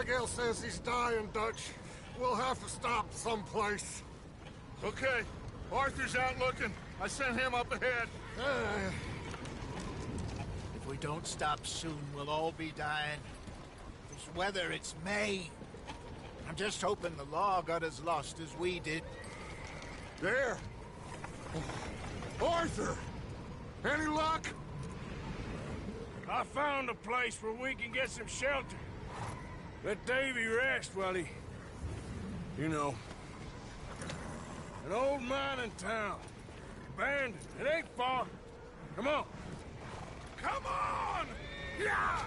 Abigail says he's dying, Dutch. We'll have to stop someplace. Okay. Arthur's out looking. I sent him up ahead. If we don't stop soon, we'll all be dying. This weather, it's May. I'm just hoping the law got as lost as we did. There. Arthur! Any luck? I found a place where we can get some shelter. Let Davy rest while he... You know. An old mining town. Abandoned. It ain't far. Come on. Come on! Yeah!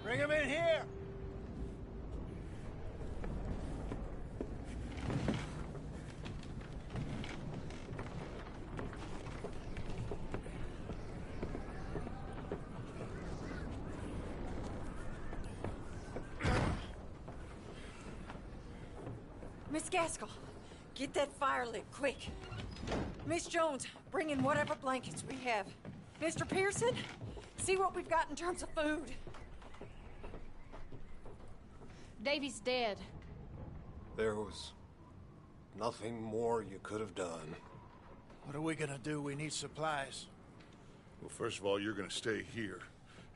Bring him in here! Miss Gaskell, get that fire lit, quick. Miss Jones, bring in whatever blankets we have. Mr. Pearson, see what we've got in terms of food. Davy's dead. There was nothing more you could have done. What are we gonna do? We need supplies. Well, first of all, you're gonna stay here,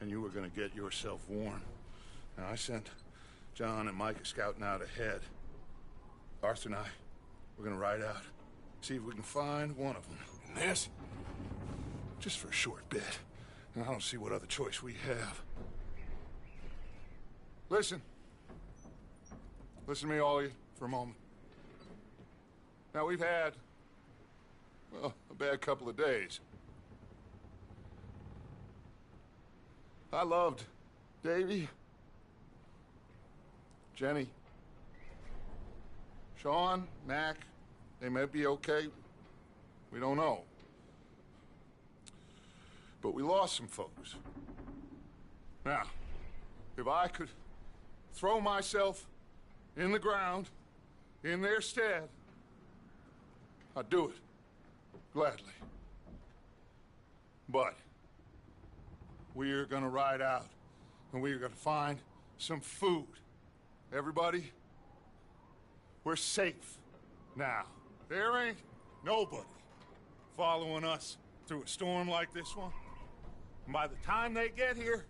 and you were gonna get yourself warm. Now, I sent John and Micah scouting out ahead. Arthur and I, we're gonna ride out, see if we can find one of them. And this? Just for a short bit. And I don't see what other choice we have. Listen. Listen to me, all of you, for a moment. Now, we've had, well, a bad couple of days. I loved Davy, Jenny, Sean, Mac. They may be okay. We don't know. But we lost some folks. Now, if I could throw myself in the ground, in their stead, I'd do it, gladly. But we're gonna ride out, and we're gonna find some food. Everybody, we're safe now. There ain't nobody following us through a storm like this one. And by the time they get here,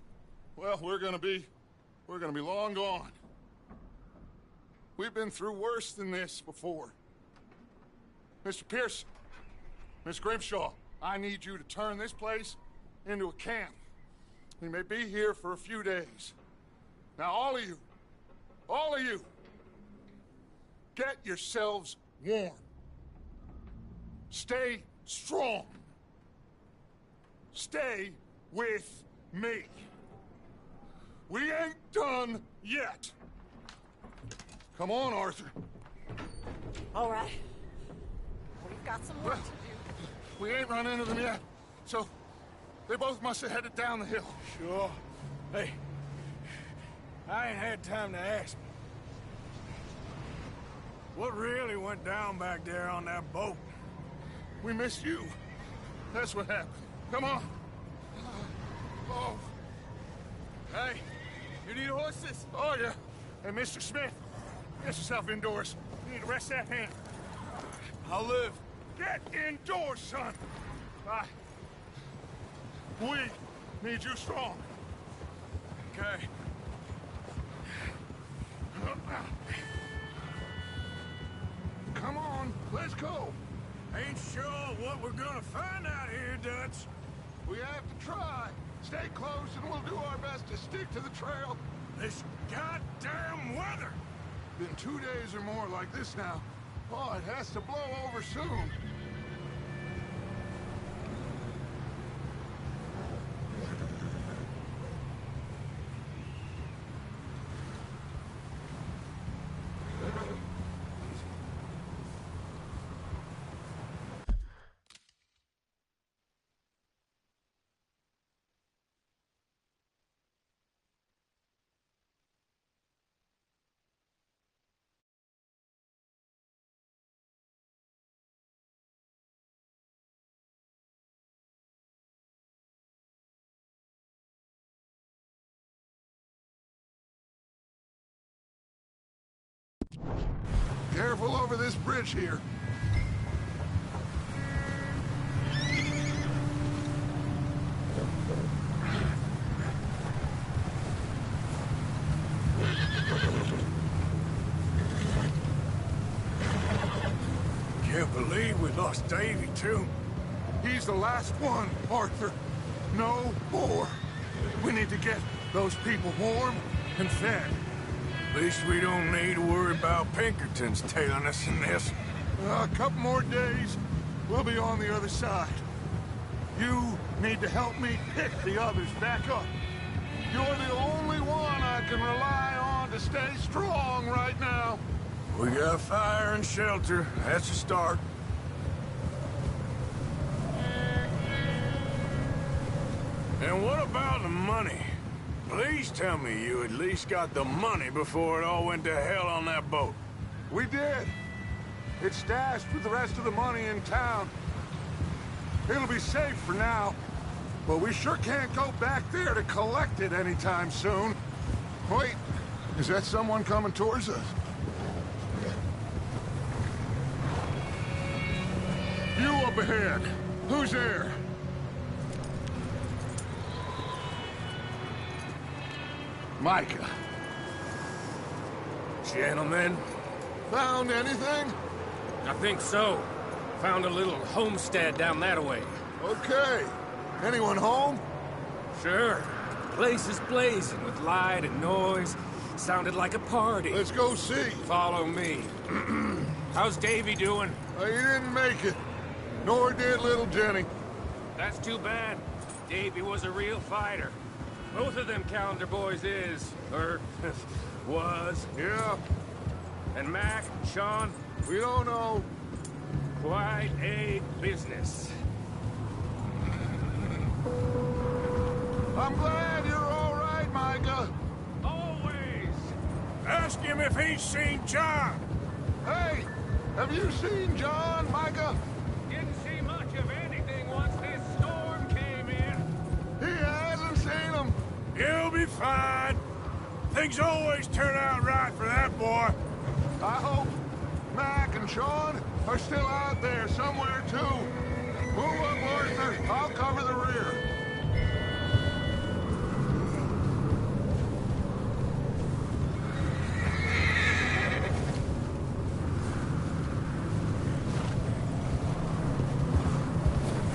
well, we're gonna be long gone. We've been through worse than this before. Mr. Pearson, Miss Grimshaw, I need you to turn this place into a camp. We may be here for a few days. Now, all of you, get yourselves warm. Stay strong. Stay with me. We ain't done yet. Come on, Arthur. All right. We've got some work to do. We ain't run into them yet, so they both must have headed down the hill. Sure. Hey, I ain't had time to ask. What really went down back there on that boat? We missed you. That's what happened. Come on. Oh. Hey, you need horses? Oh, yeah. Hey, Mr. Smith, get yourself indoors. You need to rest that hand. I'll live. Get indoors, son. We need you strong. Okay. Come on, let's go. Ain't sure what we're gonna find out here, Dutch. We have to try. Stay close and we'll do our best to stick to the trail. This goddamn weather! Been 2 days or more like this now. Oh, it has to blow over soon. Careful over this bridge here. Can't believe we lost Davy, too. He's the last one, Arthur. No more. We need to get those people warm and fed. At least we don't need to worry about Pinkertons tailing us in this. A couple more days, we'll be on the other side. You need to help me pick the others back up. You're the only one I can rely on to stay strong right now. We got fire and shelter. That's a start. And what about the money? Please tell me you at least got the money before it all went to hell on that boat. We did. It's stashed with the rest of the money in town. It'll be safe for now. But we sure can't go back there to collect it anytime soon. Wait, is that someone coming towards us? You up ahead. Who's there? Micah. Gentlemen, Found anything? I think so. Found a little homestead down that way. Okay. Anyone home? Sure. Place is blazing with light and noise. Sounded like a party. Let's go see. Follow me. How's Davy doing? He didn't make it. Nor did little Jenny. That's too bad. Davy was a real fighter. Both of them calendar boys is, or was. Yeah, And Mac, Sean, we don't know. quite a business. I'm glad you're all right, Micah. Always! ask him if he's seen John. Hey, have you seen John, Micah? Didn't see much of anything once this storm came in. He hasn't seen him. He'll be fine. Things always turn out right for that boy. I hope Mac and Sean are still out there somewhere, too. Move up, Arthur. I'll cover the rear.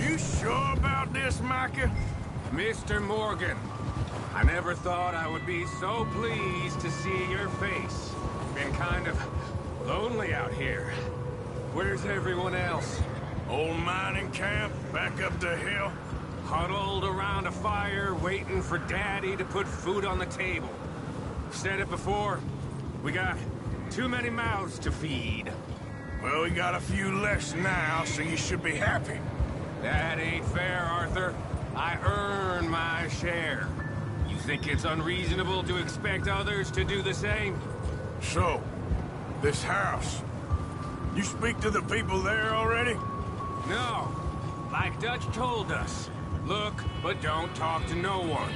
You sure about this, Micah? Mr. Morgan, I never thought I would be so pleased to see your face. Been kind of lonely out here. Where's everyone else? Old mining camp, back up the hill. Huddled around a fire, waiting for Daddy to put food on the table. Said it before, we got too many mouths to feed. Well, we got a few less now, so you should be happy. That ain't fair, Arthur. I earn my share. You think it's unreasonable to expect others to do the same? So, this house. You speak to the people there already? No. Like Dutch told us. Look, but don't talk to no one.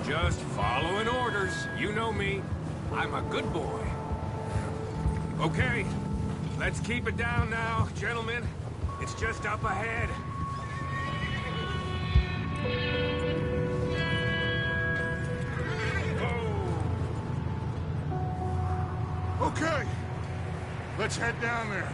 Just following orders. You know me. I'm a good boy. Okay. Let's keep it down now, gentlemen. It's just up ahead. Okay. Let's head down there.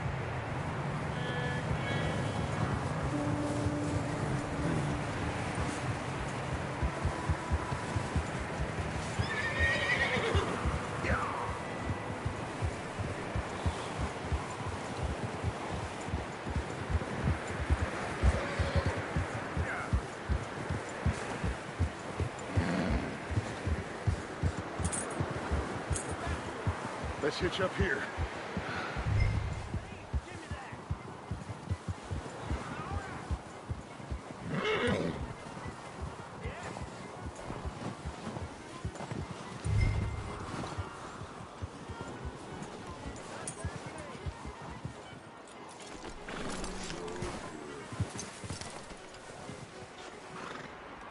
Let's hitch up here.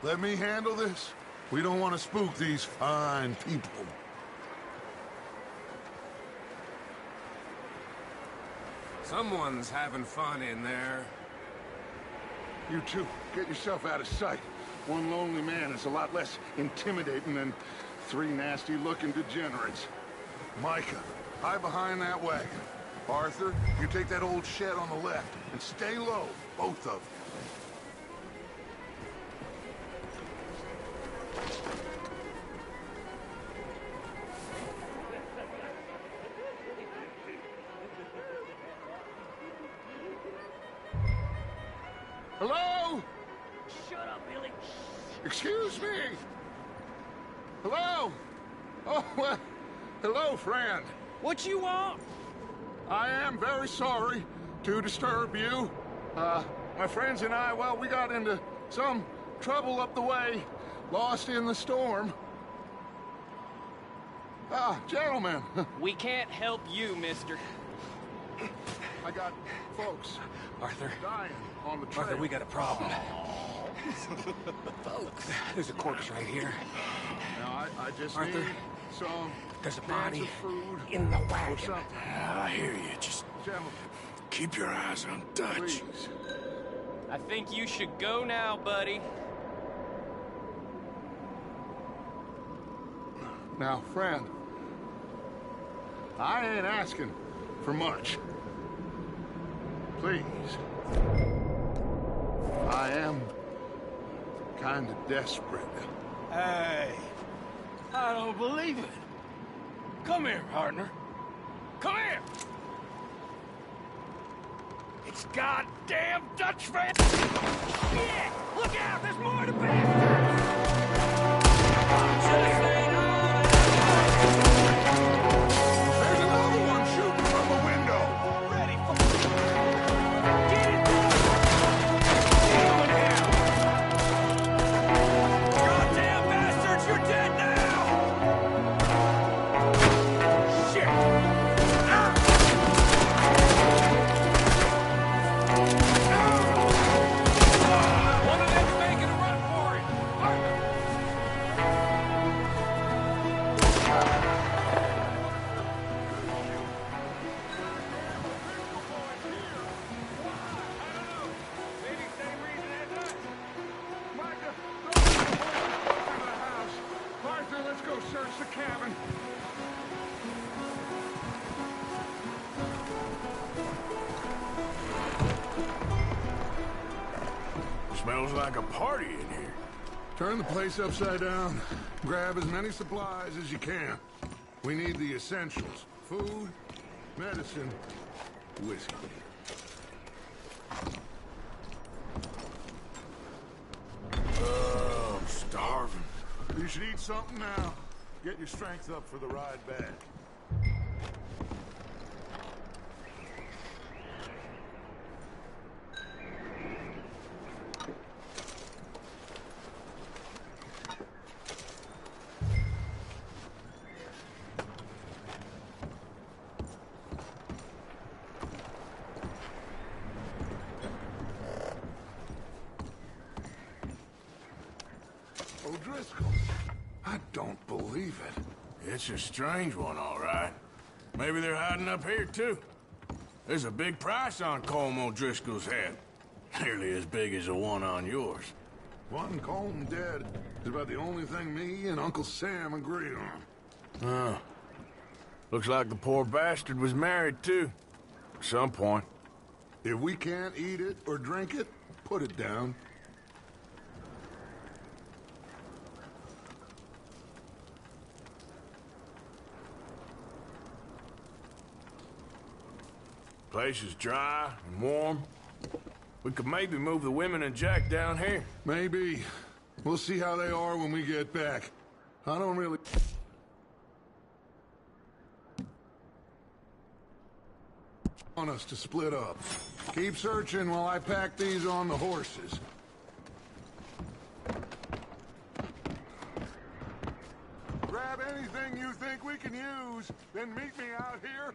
Let me handle this. We don't want to spook these fine people. Someone's having fun in there. You two, get yourself out of sight. One lonely man is a lot less intimidating than three nasty-looking degenerates. Micah, hide behind that wagon. Arthur, you take that old shed on the left, and stay low, both of you. Hello? Shut up, Billy. Excuse me? Hello? Oh, well, hello, friend. What you want? I am very sorry to disturb you. My friends and I, well, we got into some trouble up the way, lost in the storm. Gentlemen, We can't help you, mister. I got folks Arthur. dying on the trail. Arthur, we got a problem. There's a corpse right here. Now, I just Arthur, need some there's a cans body of food in the or wagon. something. I hear you. Just Gentlemen, keep your eyes on Dutch. please. I think you should go now, buddy. Now, friend, I ain't asking for much. Please. I am kind of desperate. Hey, I don't believe it. Come here, partner. Come here. It's goddamn Dutch man. Yeah, look out! There's more to bastards. Just say hi. There's another one shooting from the window. Ready for get it. Going down. Goddamn bastards! You're dead now. Shit. Ah. One of them's making a run for it. Maybe same reason as us. Micah, throw the boys into the house. Arthur, let's go search the cabin. Smells like a party in here. Turn the place upside down. Grab as many supplies as you can. We need the essentials. Food, medicine, whiskey. Oh, I'm starving. You should eat something now. Get your strength up for the ride back. O'Driscoll, I don't believe it. It's a strange one, all right. Maybe they're hiding up here, too. There's a big price on Colm O'Driscoll's head. Nearly as big as the one on yours. One Colm dead is about the only thing me and Uncle Sam agree on. Oh. Looks like the poor bastard was married, too. At some point. If we can't eat it or drink it, put it down. Place is dry and warm. We could maybe move the women and Jack down here. Maybe. We'll see how they are when we get back. I don't really... want us to split up. Keep searching while I pack these on the horses. Grab anything you think we can use, then meet me out here.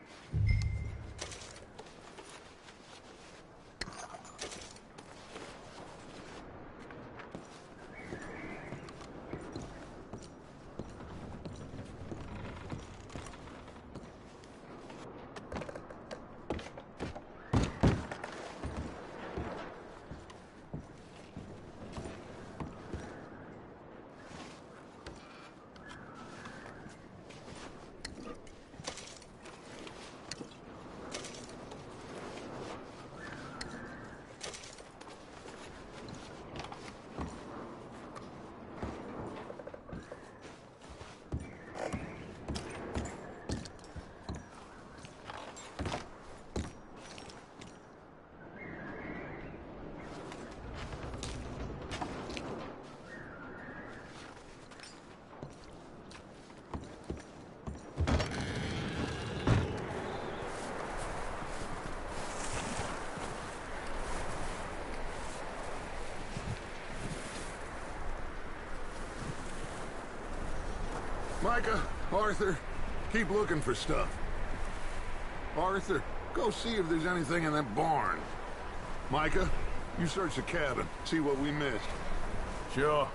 Micah, Arthur, keep looking for stuff. Arthur, go see if there's anything in that barn. Micah, you search the cabin, see what we missed. Sure.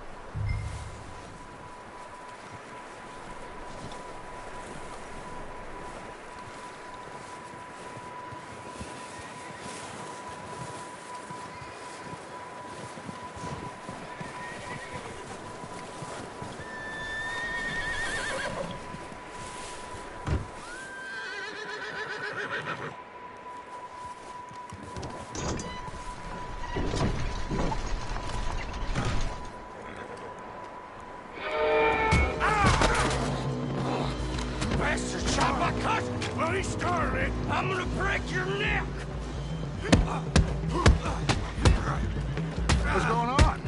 I'm gonna break your neck! What's going on?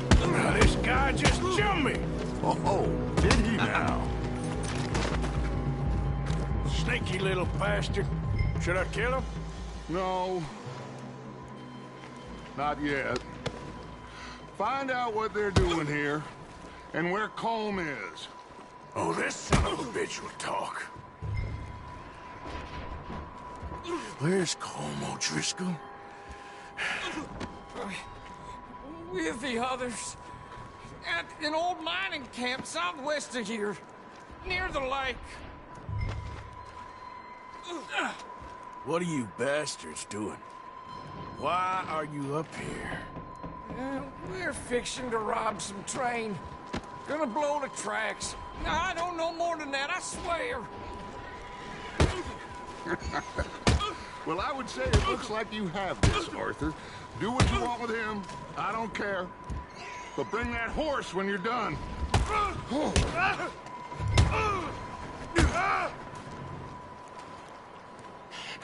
This guy just jumped me. Oh, did he now? Sneaky little bastard. Should I kill him? No. Not yet. Find out what they're doing here, and where Colm is. Oh, this son of a bitch will talk. Where's Colm O'Driscoll? With the others. At an old mining camp southwest of here. Near the lake. What are you bastards doing? Why are you up here? We're fixing to rob some train. Gonna blow the tracks. I don't know more than that, I swear. Well, I would say it looks like you have this, Arthur. Do what you want with him. I don't care. But bring that horse when you're done.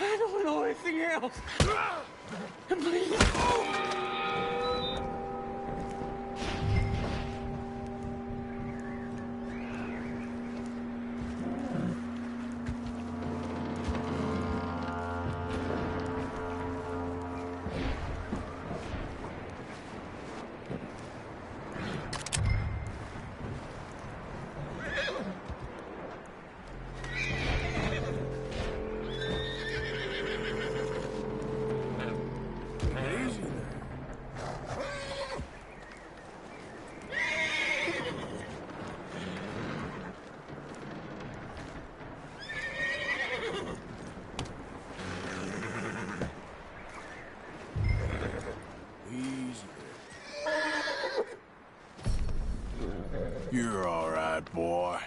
I don't know anything else. Please. You're all right, boy.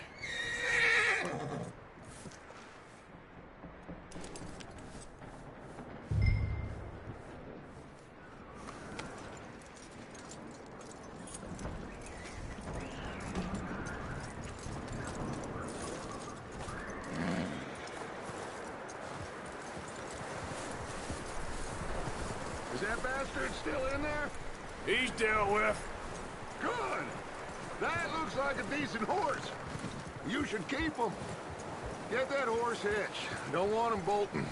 Is that bastard still in there? He's dealt with. Good. That looks like a decent horse. You should keep him. Get that horse hitched. Don't want him bolting.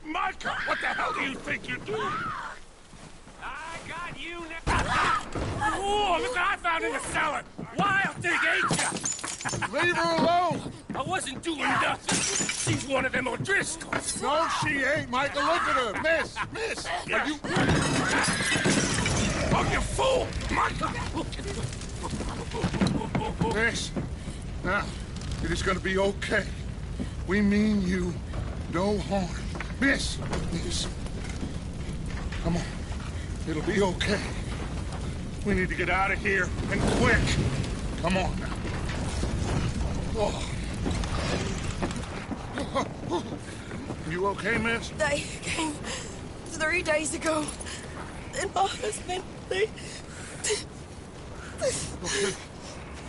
Micah, what the hell do you think you're doing? I got you now. Oh, look what I found in the cellar. Wild thing, ain't ya? Leave her alone! I wasn't doing nothing. She's one of them O'Driscolls. No, she ain't, Michael. Look at her. Miss! Miss! Are you... Oh, you fool! Micah! Miss. Now, it is gonna be okay. We mean you no harm. Miss! Miss. Come on. It'll be okay. We need to get out of here, and quick. Come on now. Oh. You okay, miss? They came 3 days ago. And my husband, they... Okay.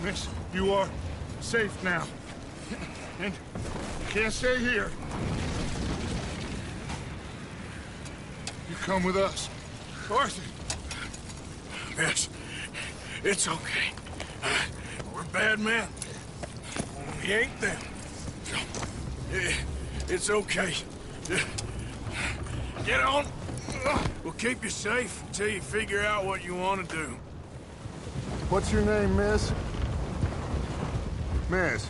Miss, you are safe now. And you can't stay here. You come with us. Arthur! Miss, it's okay. We're bad men. We ain't them. It's okay. Get on. We'll keep you safe until you figure out what you want to do. What's your name, miss? Miss.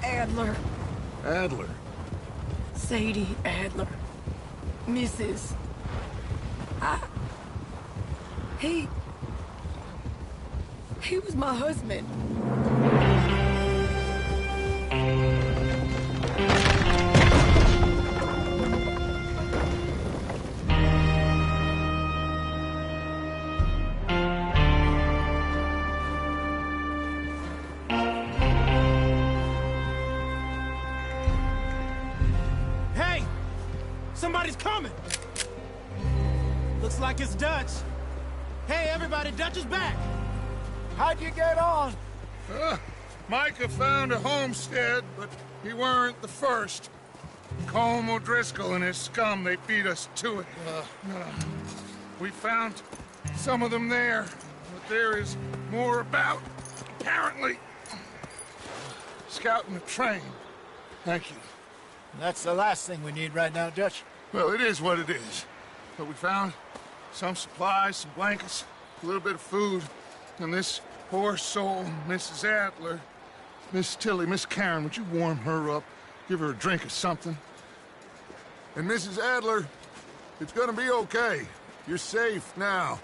Adler. Adler. Sadie Adler. Mrs. He was my husband. Hey! Somebody's coming! Looks like it's Dutch. Hey, everybody, Dutch is back! How'd you get on? Micah found a homestead, but he weren't the first. Colm O'Driscoll and his scum, they beat us to it. We found some of them there, but there is more about, apparently. Scouting the train. Thank you. That's the last thing we need right now, Dutch. Well, it is what it is. But we found some supplies, some blankets, a little bit of food, and this poor soul, Mrs. Adler, Miss Tilly, Miss Karen, would you warm her up? Give her a drink or something? And Mrs. Adler, it's gonna be okay. You're safe now.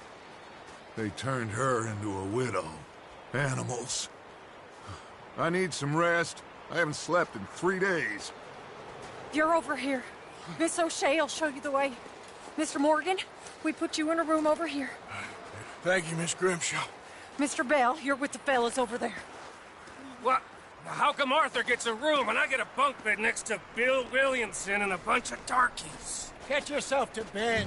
They turned her into a widow. Animals. I need some rest. I haven't slept in 3 days. You're over here. Miss O'Shea will show you the way. Mr. Morgan, we put you in a room over here. Thank you, Miss Grimshaw. Mr. Bell, you're with the fellas over there. What? How come Arthur gets a room and I get a bunk bed next to Bill Williamson and a bunch of darkies? Get yourself to bed.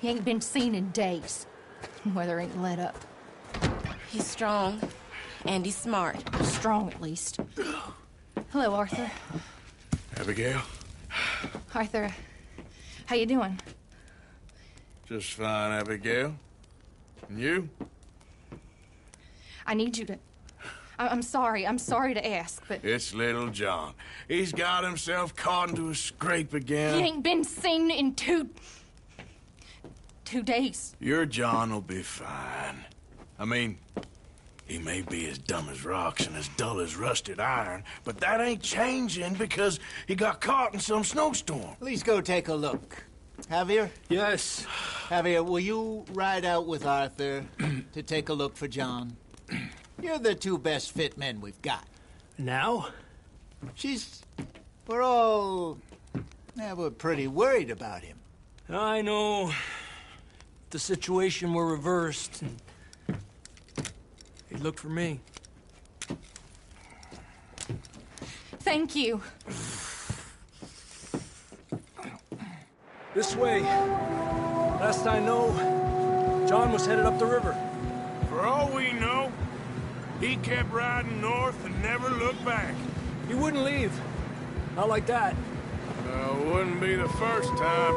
He ain't been seen in days. Weather ain't let up. He's strong, and he's smart. Strong, at least. Hello, Arthur. Abigail? Arthur, how you doing? Just fine, Abigail. And you? I need you to... I'm sorry to ask, but... It's little John. He's got himself caught into a scrape again. He ain't been seen in 2 days. Your John will be fine. I mean, he may be as dumb as rocks and as dull as rusted iron, but that ain't changing because he got caught in some snowstorm. Please go take a look. Javier? Yes. Javier, will you ride out with Arthur to take a look for John? You're the 2 best fit men we've got. Now? We're all... we're pretty worried about him. I know. The situation were reversed, and he looked for me. Thank you. This way. Last I know, John was headed up the river. For all we know, he kept riding north and never looked back. He wouldn't leave. Not like that. Wouldn't be the first time.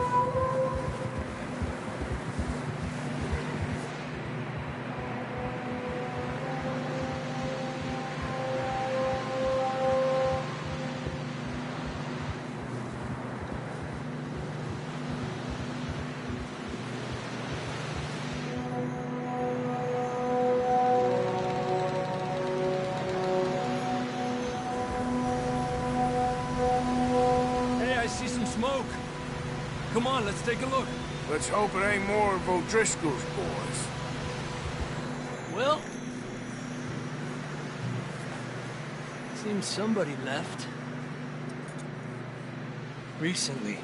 Smoke. Come on, let's take a look. Let's hope it ain't more of O'Driscoll's boys. Well, seems somebody left. Recently.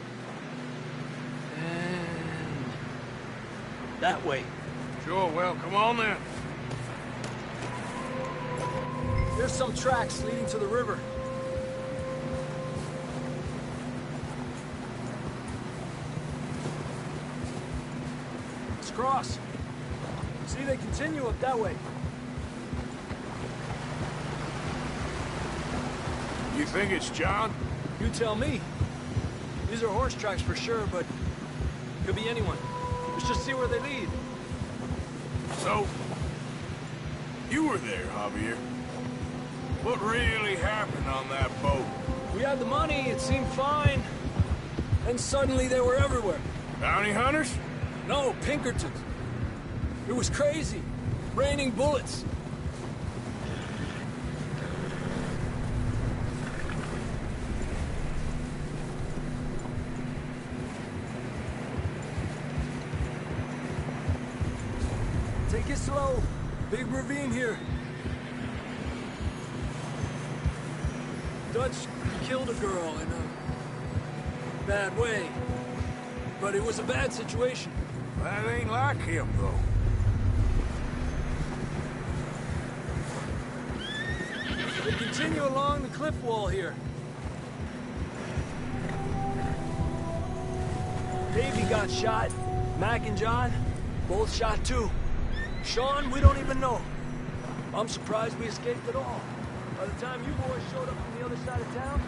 And that way. Sure, well, come on then. There's some tracks leading to the river. Cross. See, they continue up that way. You think it's John? You tell me. These are horse tracks for sure, but could be anyone. Let's just see where they lead. So, you were there, Javier. What really happened on that boat? We had the money, it seemed fine. And suddenly they were everywhere. Bounty hunters? No, Pinkertons. It was crazy. Raining bullets. Take it slow. Big ravine here. Dutch killed a girl in a bad way. But it was a bad situation. That ain't like him, though. They continue along the cliff wall here. Davey got shot. Mac and John, both shot too. Sean, we don't even know. I'm surprised we escaped at all. By the time you boys showed up from the other side of town...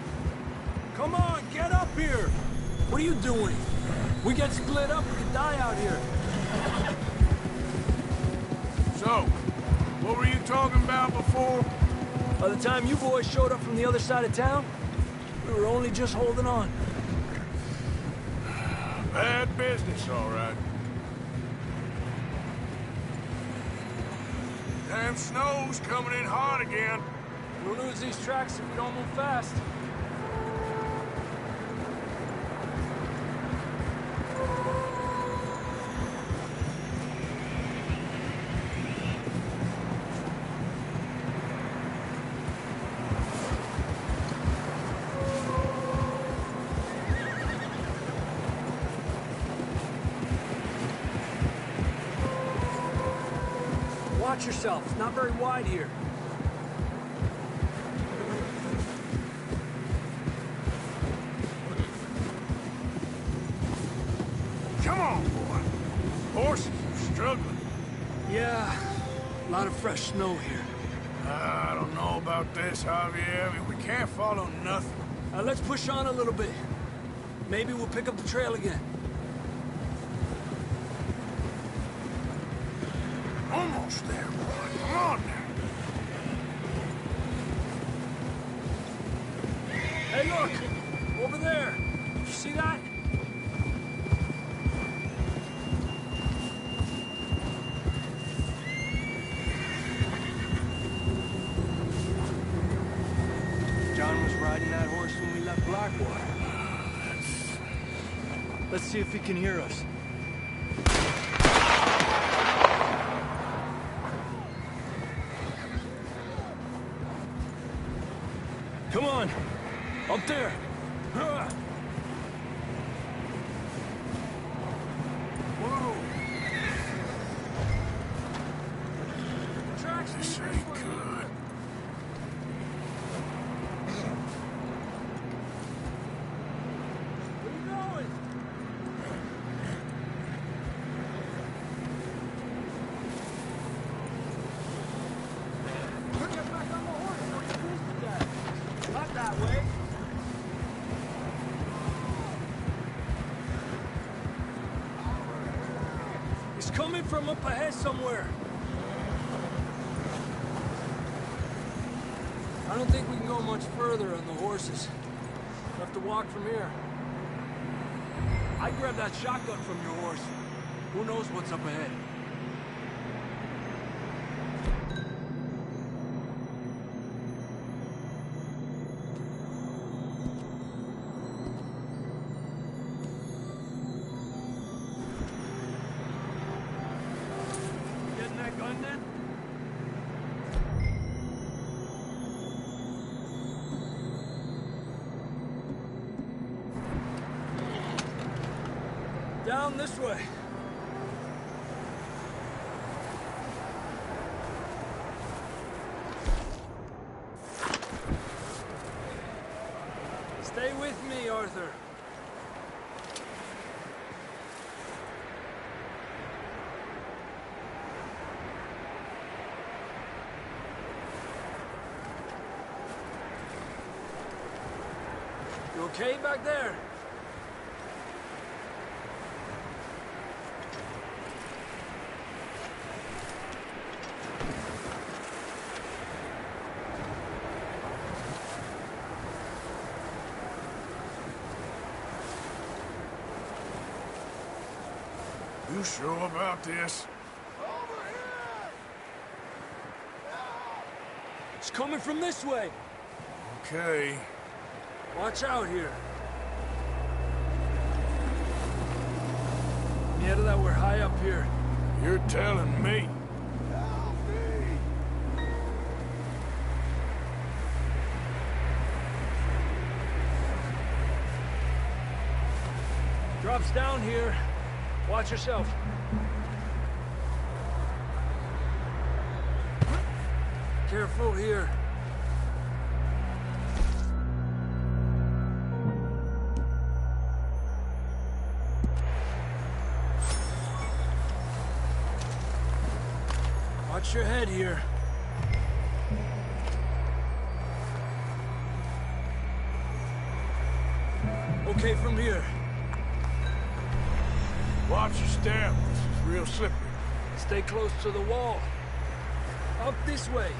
Come on, get up here! What are you doing? We get split up, we could die out here. So, what were you talking about before? By the time you boys showed up from the other side of town, we were only just holding on. Bad business, all right. Damn snow's coming in hot again. We'll lose these tracks if we don't move fast. Watch yourself. It's not very wide here. Come on, boy. Horses are struggling. Yeah, a lot of fresh snow here. I don't know about this, Javier. I mean, we can't follow nothing. Let's push on a little bit. Maybe we'll pick up the trail again. Almost there, boy. Come on now. Hey, look! Over there! You see that? John was riding that horse when we left Blackwater. Let's see if he can hear us. Come on! Up there! Whoa! Tracks This lead ain't this way. good. Where you going? Get back on the horse or you lose the guy. Not that way. He's coming from up ahead somewhere. I don't think we can go much further on the horses. We'll have to walk from here. I grabbed that shotgun from your horse. Who knows what's up ahead? Getting that gun then? Down this way. Stay with me, Arthur. You okay back there? You sure about this? It's coming from this way. Okay. Watch out here. Yeah, that we're high up here. You're telling me. Drops down here. Watch yourself. Careful here. Watch your head here. Okay, from here. Watch your step. This is real slippery. Stay close to the wall. Up this way.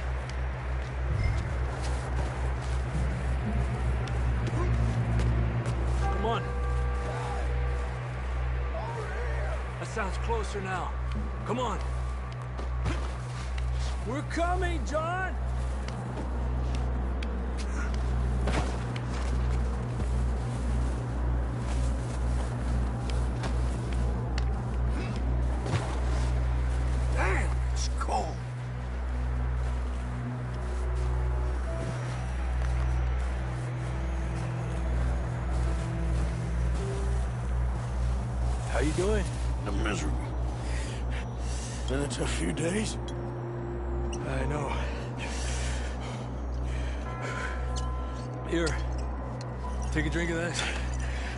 Come on. That sounds closer now. Come on. We're coming, John! Damn, it's cold. How you doing? I'm miserable. Been a tough few days. I know. Here. Take a drink of that.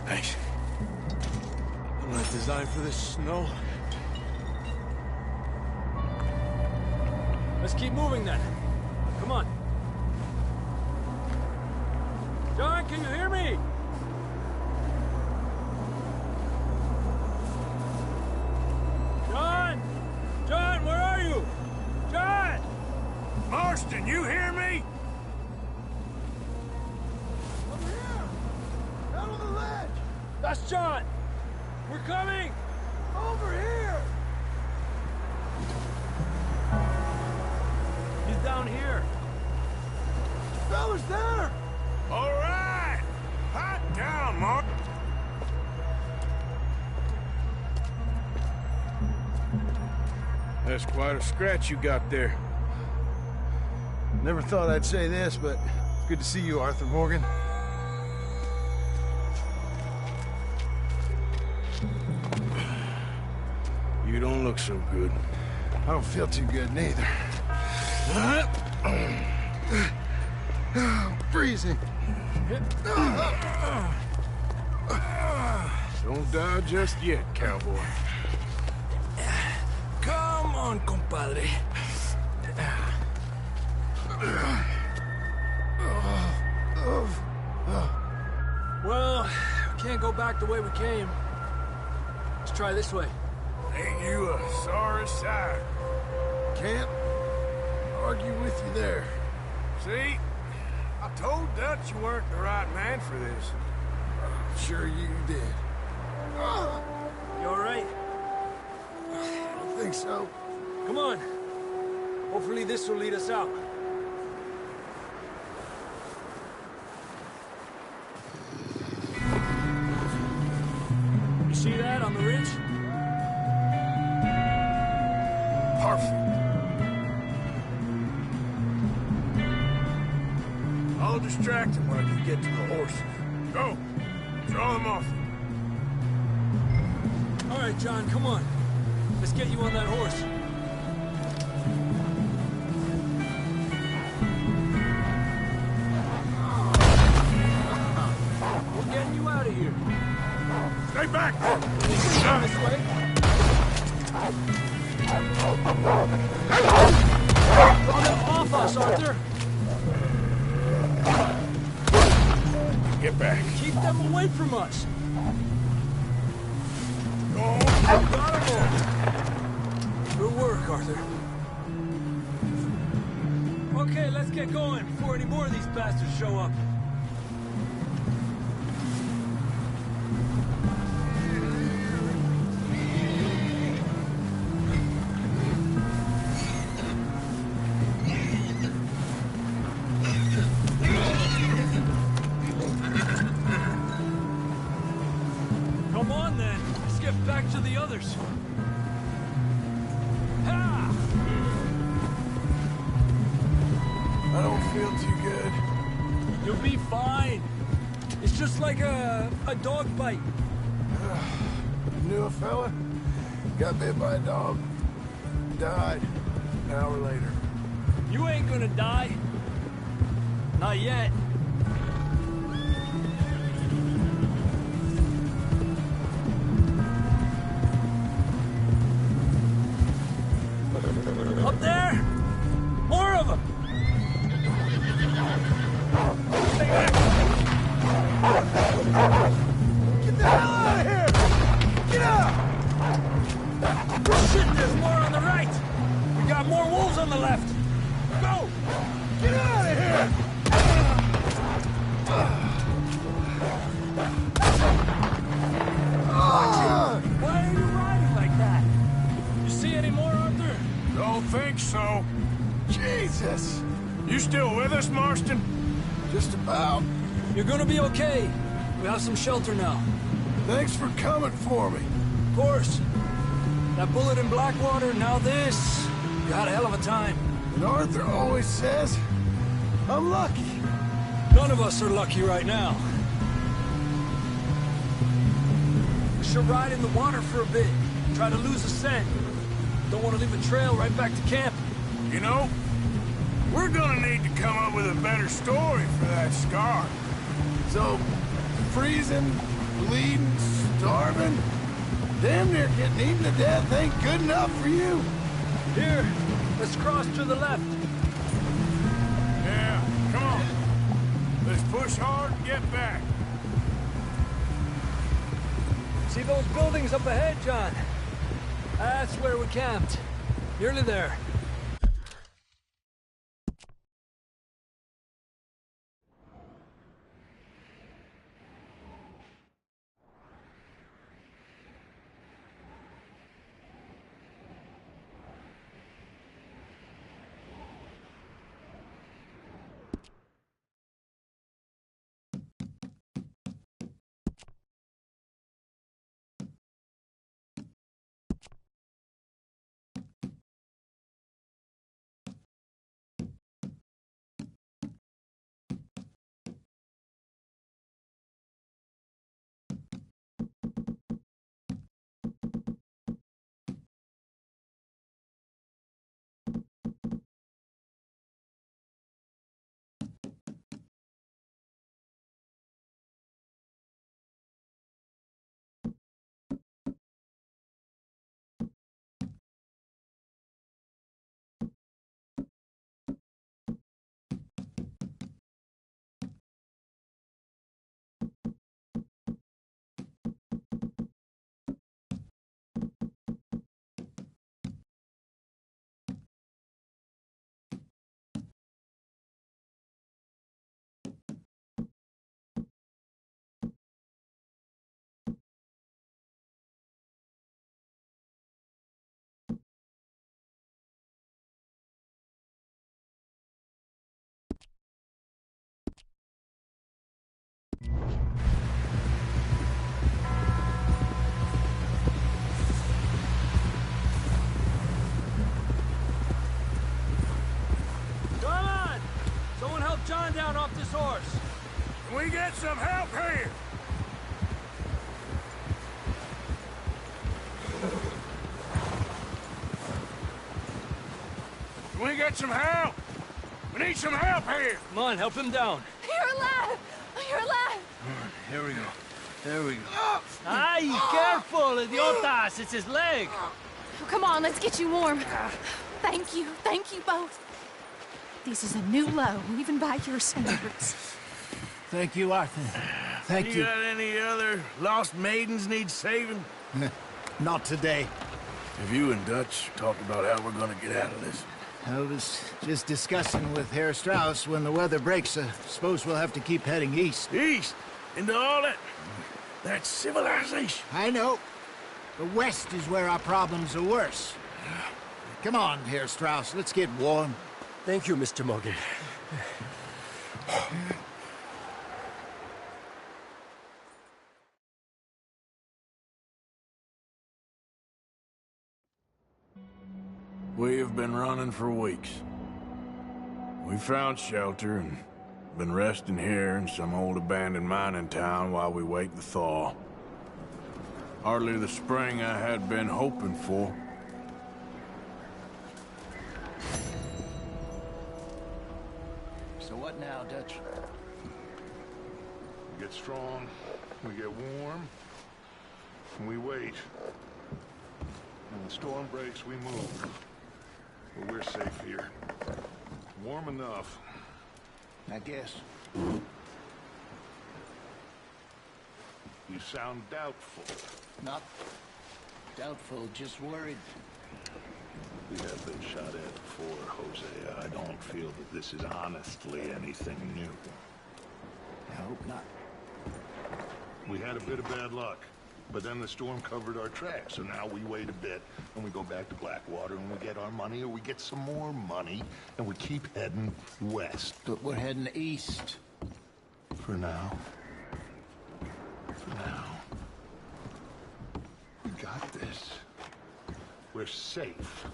Thanks. I'm not designed for this snow. Let's keep moving then. Come on. John, can you hear me? John! John, where are you? John! Marston, you hear me? Over here! Out on the ledge! That's John! We're coming! Over here! He's down here. Fella's there! All right! Hot down, Mark. That's quite a scratch you got there. Never thought I'd say this, but it's good to see you, Arthur Morgan. You don't look so good. I don't feel too good, neither. Freezing. Don't die just yet, cowboy. Come on, compadre. Well, we can't go back the way we came. Let's try this way. Ain't you a sorry sight? Can't argue with you there. See? I told Dutch you weren't the right man for this. Sure you did. You all right? I don't think so. Come on. Hopefully this will lead us out. You see that on the ridge? Perfect. I'll distract him while you get to the horses. Go. Draw them off. All right, John, come on. Let's get you on that horse. We're getting you out of here. Stay back! This way. Off us, Arthur. Get back. Keep them away from us. Oh, Got 'em all. Good work, Arthur. Okay, let's get going before any more of these bastards show up. Come on, then. Let's get back to the others. Ha! I don't feel too good. You'll be fine. It's just like a dog bite. Knew a fella? Got bit by a dog. Died an hour later. You ain't gonna die. Not yet. Up there? More of them! Get the hell out of here! Get out! Shit, there's more on the right! We got more wolves on the left! Go! Get out of here! Why are you riding like that? You see any more, Arthur? don't think so. Jesus! You still with us, Marston? Just about. You're gonna be okay. We have some shelter now. Thanks for coming for me. Of course. That bullet in Blackwater, now this. You had a hell of a time. And Arthur always says, I'm lucky. None of us are lucky right now. We should ride in the water for a bit. Try to lose the scent. Don't want to leave a trail right back to camp. You know, we're gonna need to come up with a better story for that scar. So, freezing, bleeding, starving, damn near getting eaten to death ain't good enough for you. Here, let's cross to the left. Yeah, come on. Let's push hard and get back. See those buildings up ahead, John? That's where we camped. Nearly there. John down off this horse. Can we get some help here? Can we get some help? We need some help here. Come on, help him down. You're alive! You're alive! Here we go. There we go. Ay, careful, idiotas! It's his leg. Oh, come on, let's get you warm. Thank you both. This is a new low, even by your standards. Thank you, Arthur. Thank you. Got any other lost maidens need saving? Not today. Have you and Dutch talked about how we're gonna get out of this? I was just discussing with Herr Strauss when the weather breaks. I suppose we'll have to keep heading east. East? Into all that civilization? I know. The west is where our problems are worse. Come on, Herr Strauss, let's get warm. Thank you, Mr. Morgan. We have been running for weeks. We found shelter and been resting here in some old abandoned mining town while we wait the thaw. Hardly the spring I had been hoping for. So what now, Dutch? We get strong, we get warm, and we wait. When the storm breaks, we move. But we're safe here. Warm enough. I guess. You sound doubtful. Not doubtful, just worried. We have been shot at before, Hosea. I don't feel that this is honestly anything new. I hope not. We had a bit of bad luck, but then the storm covered our tracks, so now we wait a bit, and we go back to Blackwater, and we get our money, or we get some more money, and we keep heading west. But we're heading east. For now. For now. We got this. We're safe.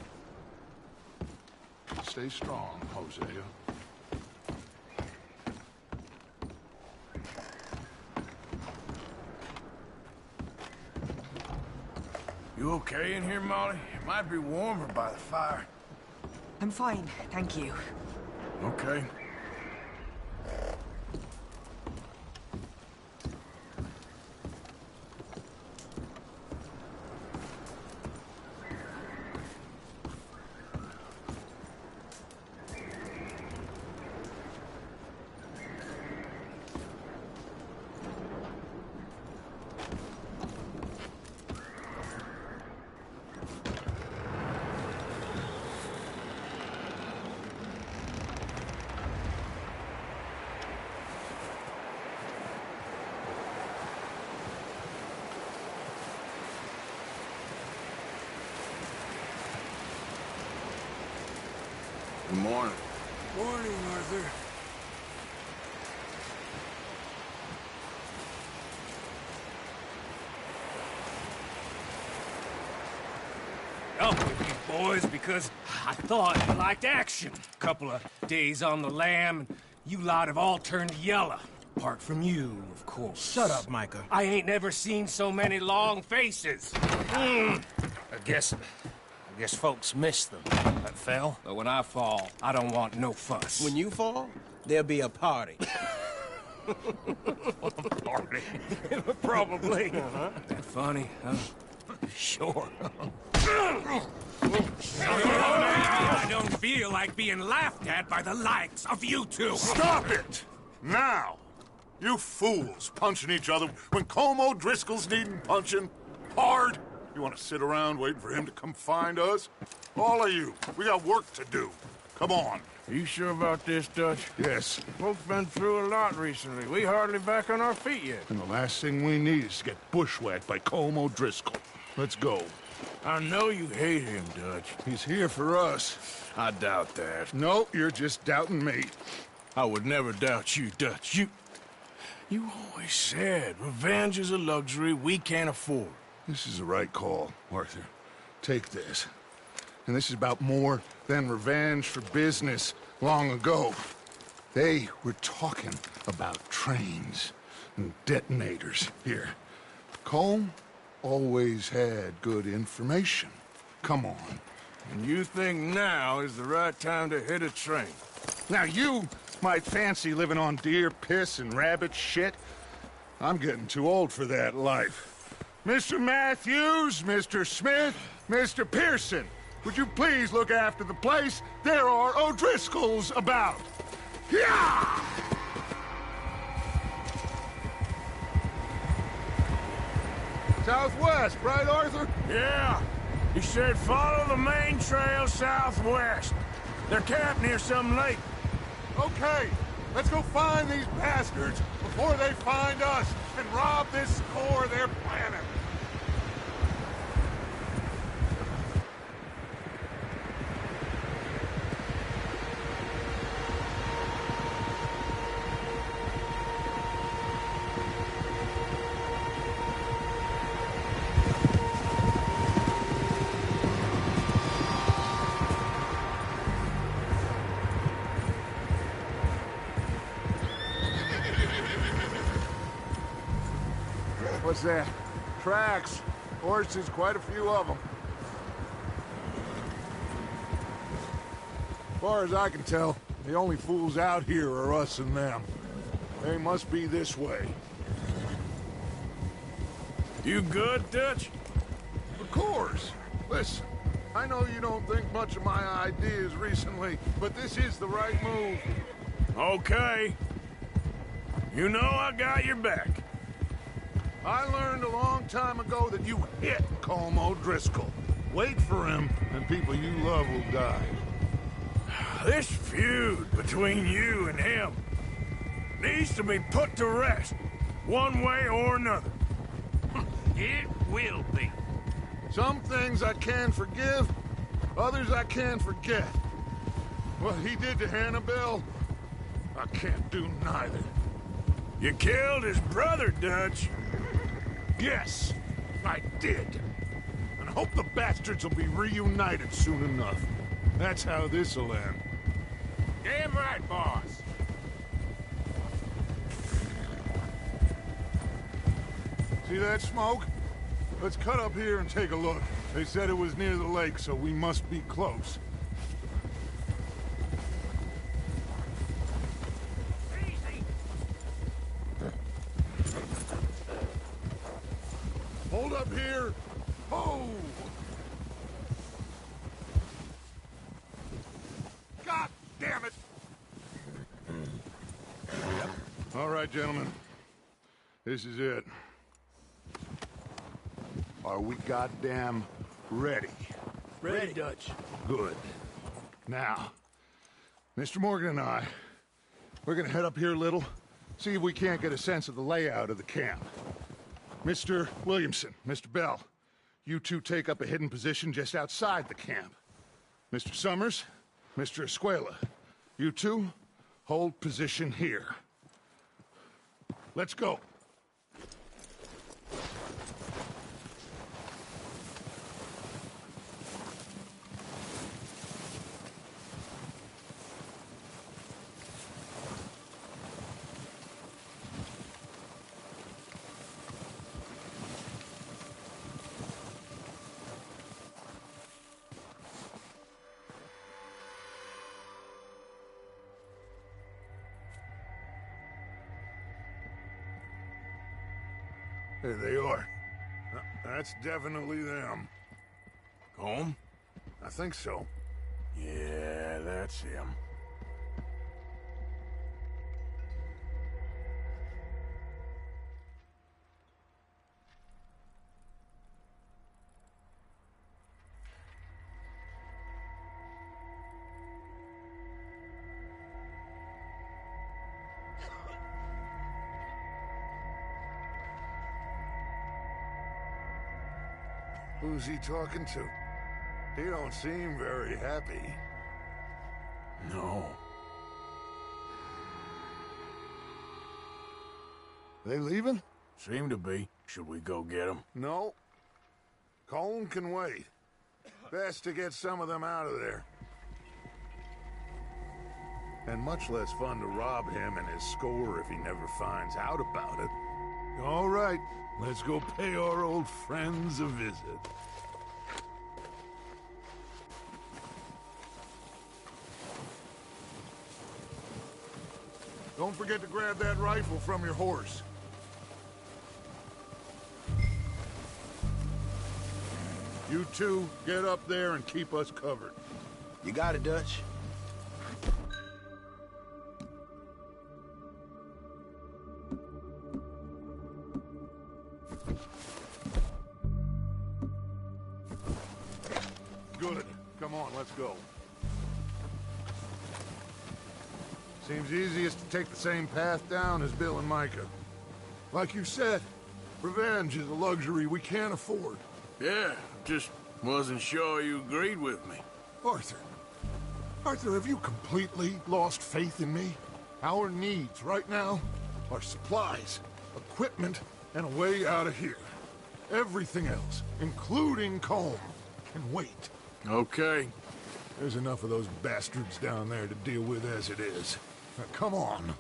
Stay strong, Hosea. You okay in here, Molly? It might be warmer by the fire. I'm fine, thank you. Okay. Good morning. Morning, Arthur. Up with you boys because I thought you liked action. Couple of days on the lam, and you lot have all turned yellow. Apart from you, of course. Shut up, Micah. I ain't never seen so many long faces. I guess folks miss them. That fell. But when I fall, I don't want no fuss. When you fall, there'll be a party. Party? Probably. That funny, huh? Sure. I don't feel like being laughed at by the likes of you two. Stop it! Now! You fools punching each other when Colm O'Driscoll's needing punching. Hard! You want to sit around waiting for him to come find us? All of you, we got work to do. Come on. Are you sure about this, Dutch? Yes. Folks been through a lot recently. We hardly back on our feet yet. And the last thing we need is to get bushwhacked by Colm O'Driscoll. Let's go. I know you hate him, Dutch. He's here for us. I doubt that. No, you're just doubting me. I would never doubt you, Dutch. You always said revenge is a luxury we can't afford. This is the right call, Arthur. Take this. And this is about more than revenge for business long ago. They were talking about trains and detonators here. Colm always had good information. Come on. And you think now is the right time to hit a train? Now you might fancy living on deer piss and rabbit shit. I'm getting too old for that life. Mr. Matthews, Mr. Smith, Mr. Pearson, would you please look after the place? There are O'Driscolls about. Yeah! Southwest, right, Arthur? Yeah. He said follow the main trail southwest. They're camped near some lake. Okay, let's go find these bastards before they find us and rob this store they're planning. What's that? Tracks. Horses, quite a few of them. As far as I can tell, the only fools out here are us and them. They must be this way. You good, Dutch? Of course. Listen, I know you don't think much of my ideas recently, but this is the right move. Okay. You know I got your back. I learned a long time ago that you hit Colm O'Driscoll. Wait for him, and people you love will die. This feud between you and him needs to be put to rest, one way or another. It will be. Some things I can forgive, others I can forget. What he did to Annabelle, I can't do neither. You killed his brother, Dutch. Yes, I did. And I hope the bastards will be reunited soon enough. That's how this'll end. Damn right, boss. See that smoke? Let's cut up here and take a look. They said it was near the lake, so we must be close. Hold up here. Oh! God damn it! All right, gentlemen. This is it. Are we goddamn ready? Ready, Dutch. Good. Now, Mr. Morgan and I, we're gonna head up here a little, see if we can't get a sense of the layout of the camp. Mr. Williamson, Mr. Bell, you two take up a hidden position just outside the camp. Mr. Summers, Mr. Escuela, you two hold position here. Let's go. There they are. That's definitely them. Home? I think so. Yeah, that's him. Who's he talking to? He don't seem very happy. No. They leaving? Seem to be. Should we go get them? No. Colm can wait. Best to get some of them out of there. And much less fun to rob him and his score if he never finds out about it. All right, let's go pay our old friends a visit. Don't forget to grab that rifle from your horse. You two, get up there and keep us covered. You got it, Dutch. Come on, let's go. Seems easiest to take the same path down as Bill and Micah. Like you said, revenge is a luxury we can't afford. Yeah, just wasn't sure you agreed with me. Arthur. Arthur, have you completely lost faith in me? Our needs right now are supplies, equipment, and a way out of here. Everything else, including Colm, can wait. Okay. There's enough of those bastards down there to deal with as it is. Now, come on.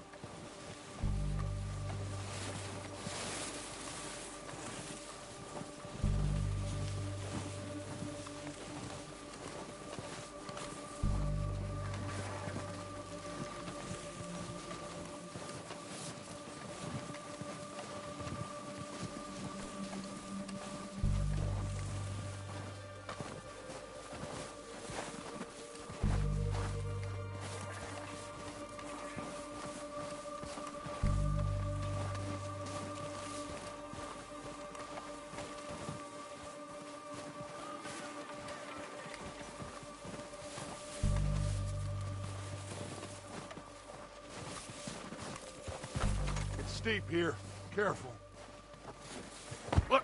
Steep here. Careful. Look.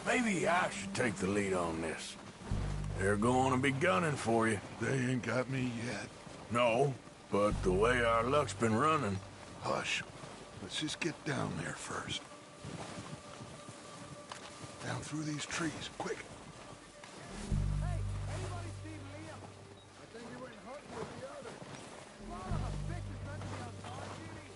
Maybe I should take the lead on this. They're going to be gunning for you. They ain't got me yet. No, but the way our luck's been running... Hush. Let's just get down there first. Down through these trees, quick. Hey, anybody see Liam? I think he went hunting with the others. Come on, a picture's meant to be on top, Judy.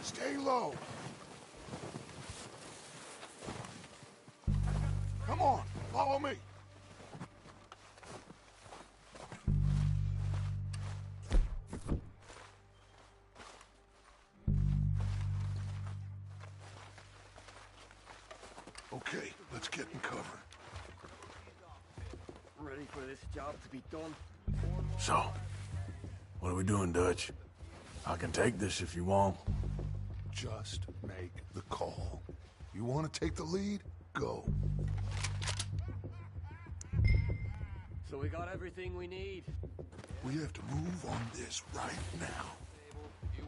Stay low. Come on, follow me. Okay, let's get in cover. Ready for this job to be done? So, what are we doing, Dutch? I can take this if you want. Just make the call. You want to take the lead? Go. So we got everything we need. We have to move on this right now.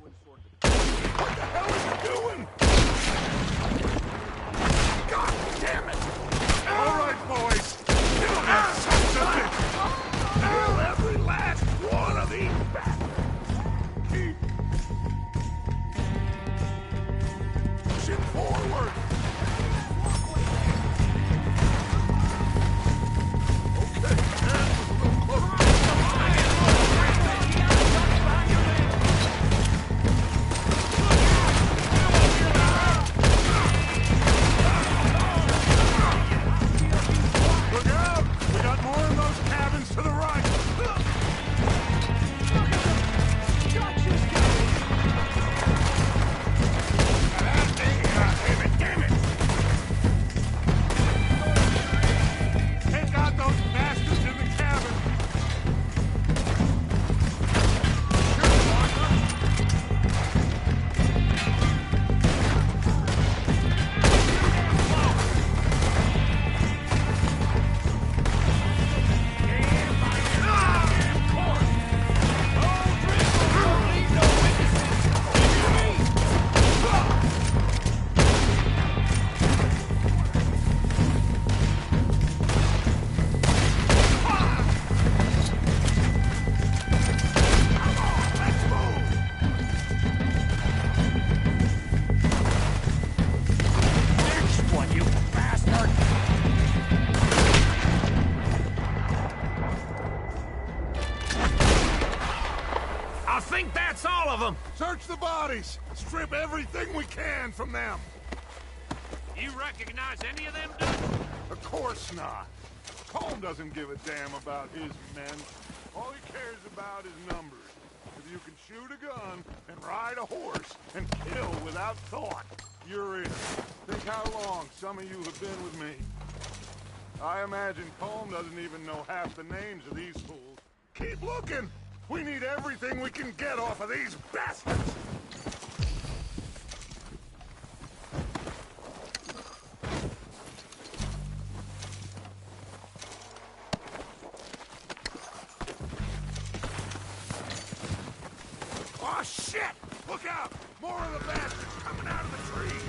What the hell are you doing? God damn it! All right, boys. You sons of bitches! Kill every last one of these bastards! Keep pushing forward! them! Search the bodies! Strip everything we can from them! You recognize any of them, Dutch? Of course not. Colm doesn't give a damn about his men. All he cares about is numbers. If you can shoot a gun and ride a horse and kill without thought, you're in. Think how long some of you have been with me. I imagine Colm doesn't even know half the names of these fools. Keep looking! We need everything we can get off of these bastards! Oh, shit! Look out! More of the bastards coming out of the trees!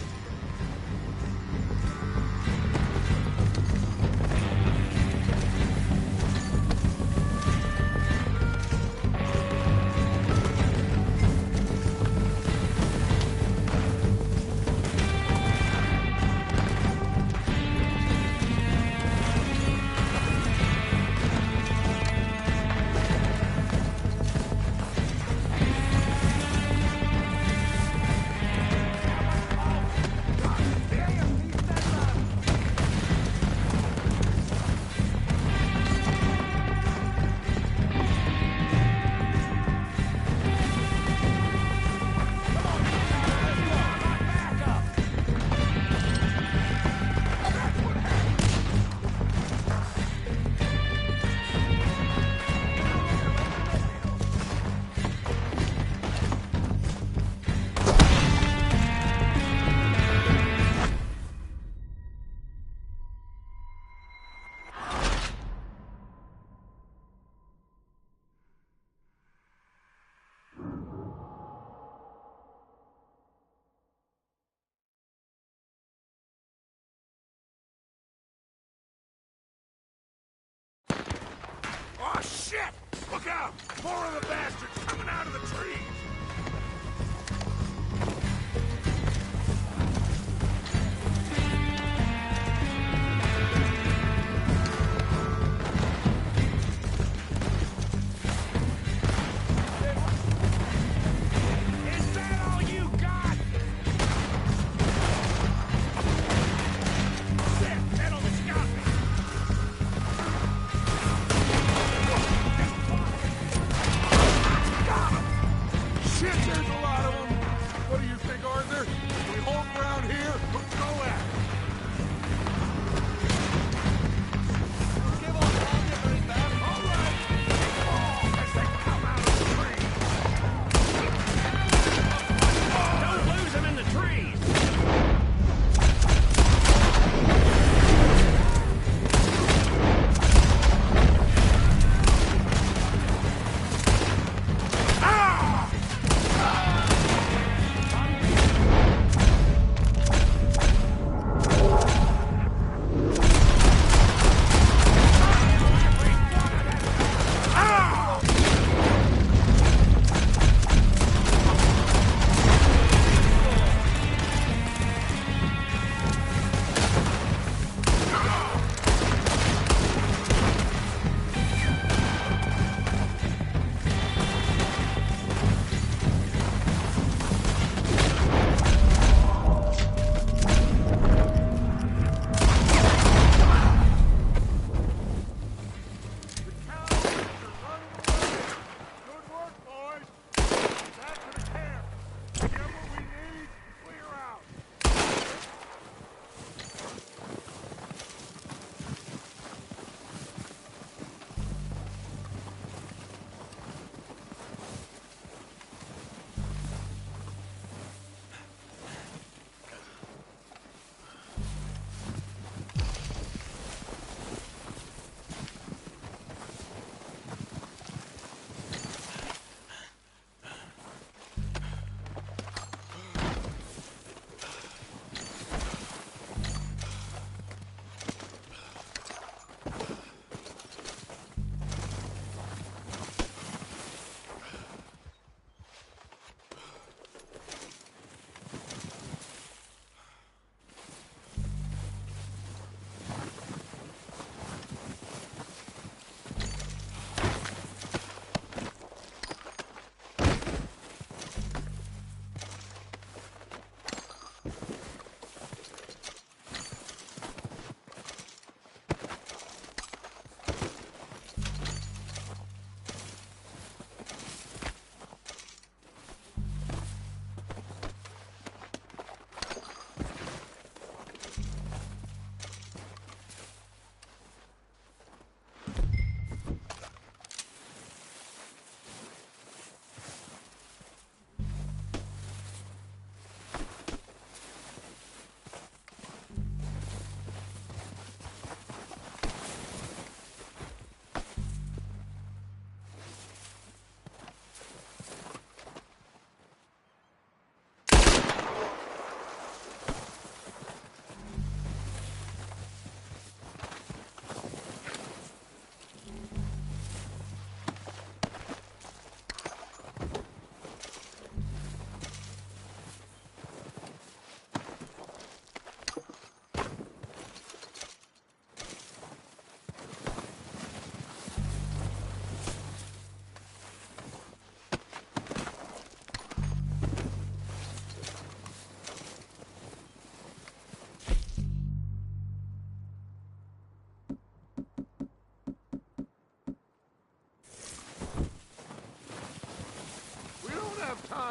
Oh, shit! Look out! More of the bastards coming out of the trees! Is that all you got? Shit! That almost got me! Got him!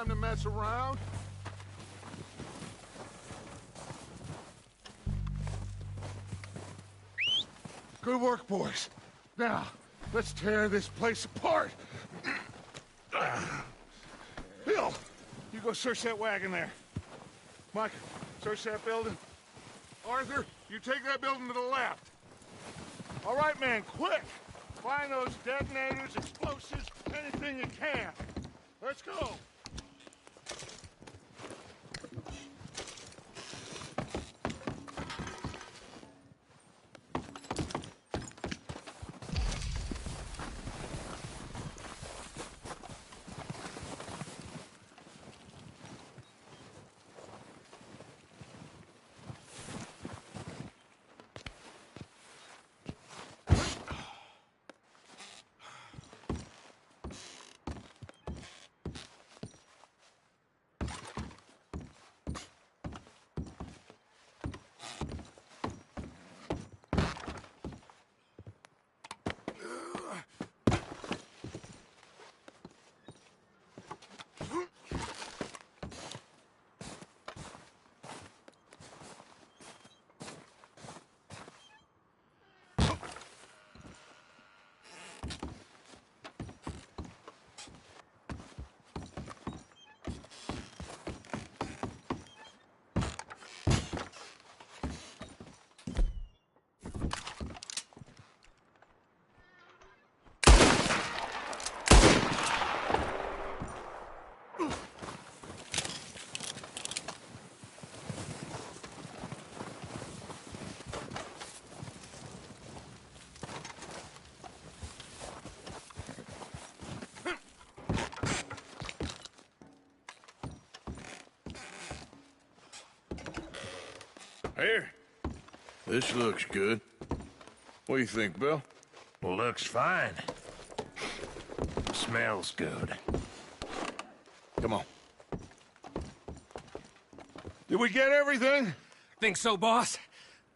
time to mess around. Good work, boys. Now, let's tear this place apart. Bill, you go search that wagon there. Mike, search that building. Arthur, you take that building to the left. All right, man, quick! Find those detonators, explosives, anything you can. Let's go! Here. This looks good. What do you think, Bill? Looks fine. Smells good. Come on. Did we get everything? Think so, boss.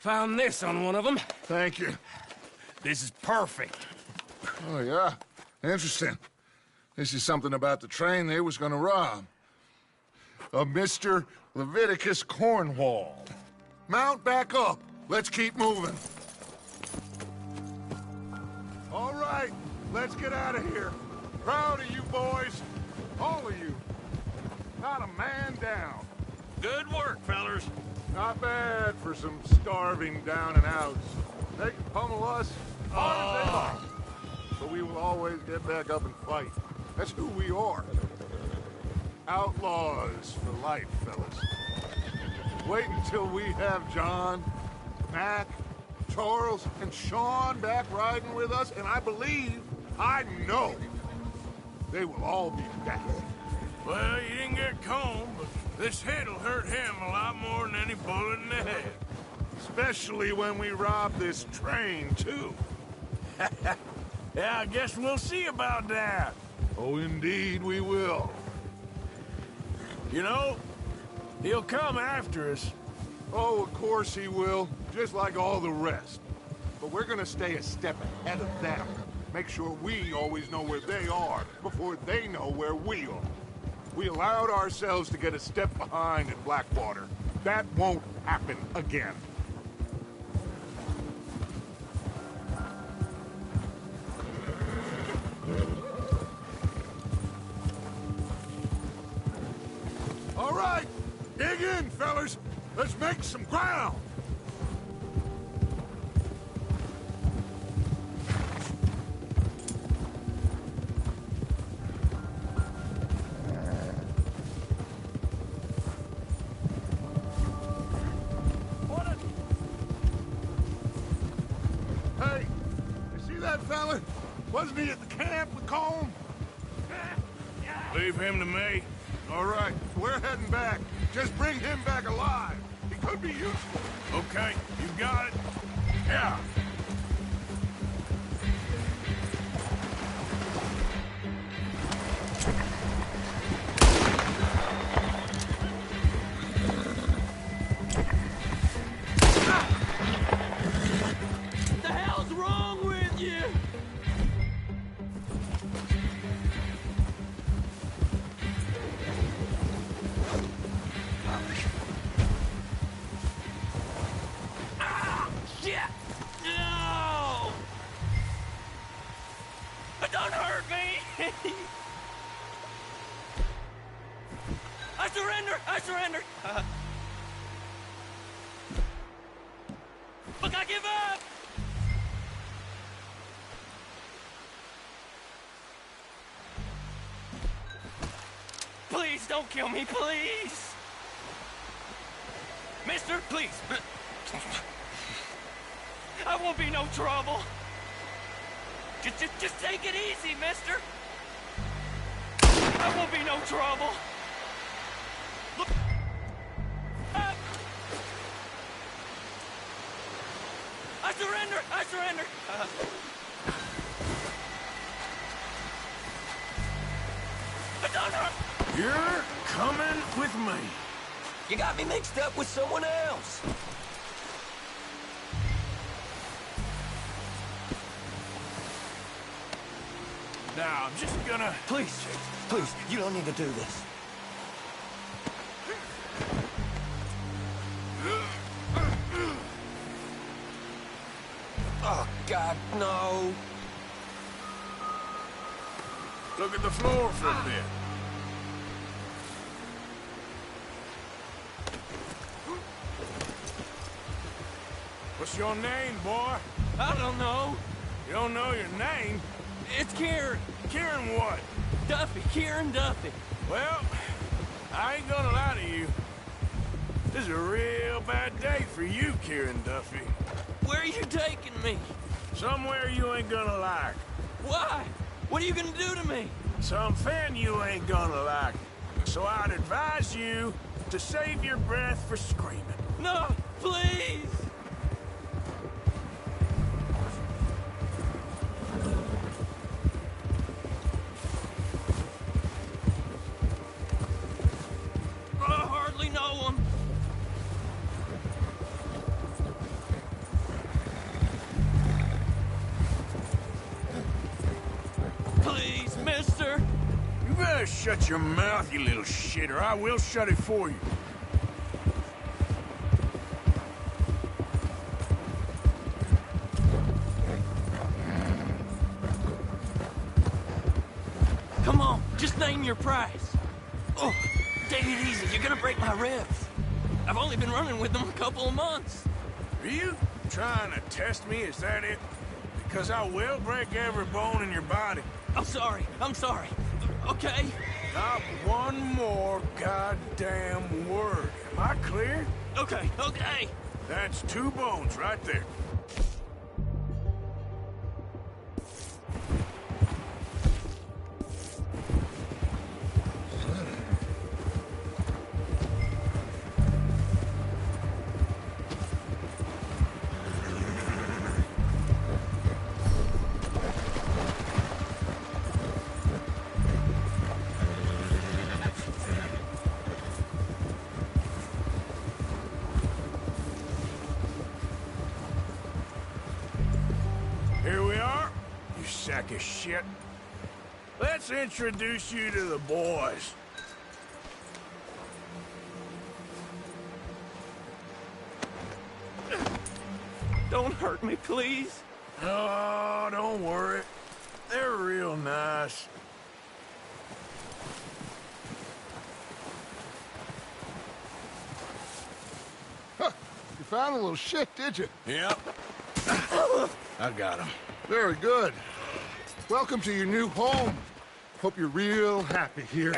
Found this on one of them. Thank you. This is perfect. Oh, yeah? Interesting. This is something about the train they was gonna rob. A Mr. Leviticus Cornwall. Mount back up. Let's keep moving. All right, let's get out of here. Proud of you boys. All of you. Not a man down. Good work, fellers. Not bad for some starving down and outs. They can pummel us hard as they like. But we will always get back up and fight. That's who we are. Outlaws for life, fellas. Wait until we have John, Mac, Charles, and Sean back riding with us, and I know, they will all be back. Well, you didn't get Combe, but this hit'll hurt him a lot more than any bullet in the head. Especially when we rob this train, too. Yeah, I guess we'll see about that. Oh, indeed we will. You know, he'll come after us. Oh, of course he will, just like all the rest. But we're gonna stay a step ahead of them. Make sure we always know where they are before they know where we are. We allowed ourselves to get a step behind in Blackwater. That won't happen again. All right, dig in, fellas. Let's make some ground. Hey, you see that fella? Wasn't he at the camp with Colm? Leave him to me. All right, we're heading back. Just bring him back alive. He could be useful. Okay, you got it. Yeah. What the hell's wrong with you? Look, I give up! Please don't kill me, please! Mister, please! I won't be no trouble! Just take it easy, mister! I won't be no trouble! Look up! I surrender! I surrender! But don't hurt! You're coming with me. You got me mixed up with someone else! Now, I'm just gonna... Please, you don't need to do this. Oh, God, no. Look at the floor for a bit. What's your name, boy? I don't know. You don't know your name? It's Kieran. Kieran what? Duffy, Kieran Duffy. Well, I ain't gonna lie to you. This is a real bad day for you, Kieran Duffy. Where are you taking me? Somewhere you ain't gonna like. Why? What are you gonna do to me? Something you ain't gonna like. So I'd advise you to save your breath for screaming. No, please! I hardly know him. Please, mister. You better shut your mouth, you little shit, or I will shut it for you. Come on, just name your price. Oh, take it easy. You're gonna break my ribs. I've only been running with them a couple of months. Are you trying to test me? Is that it? Because I will break every bone in your body. I'm sorry. Okay? Not one more goddamn word. Am I clear? Okay. That's 2 bones right there. Here we are, you sack of shit. Let's introduce you to the boys. Don't hurt me, please. Oh, don't worry. They're real nice. Huh. You found a little shit, did you? Yep. I got him. Very good. Welcome to your new home. Hope you're real happy here.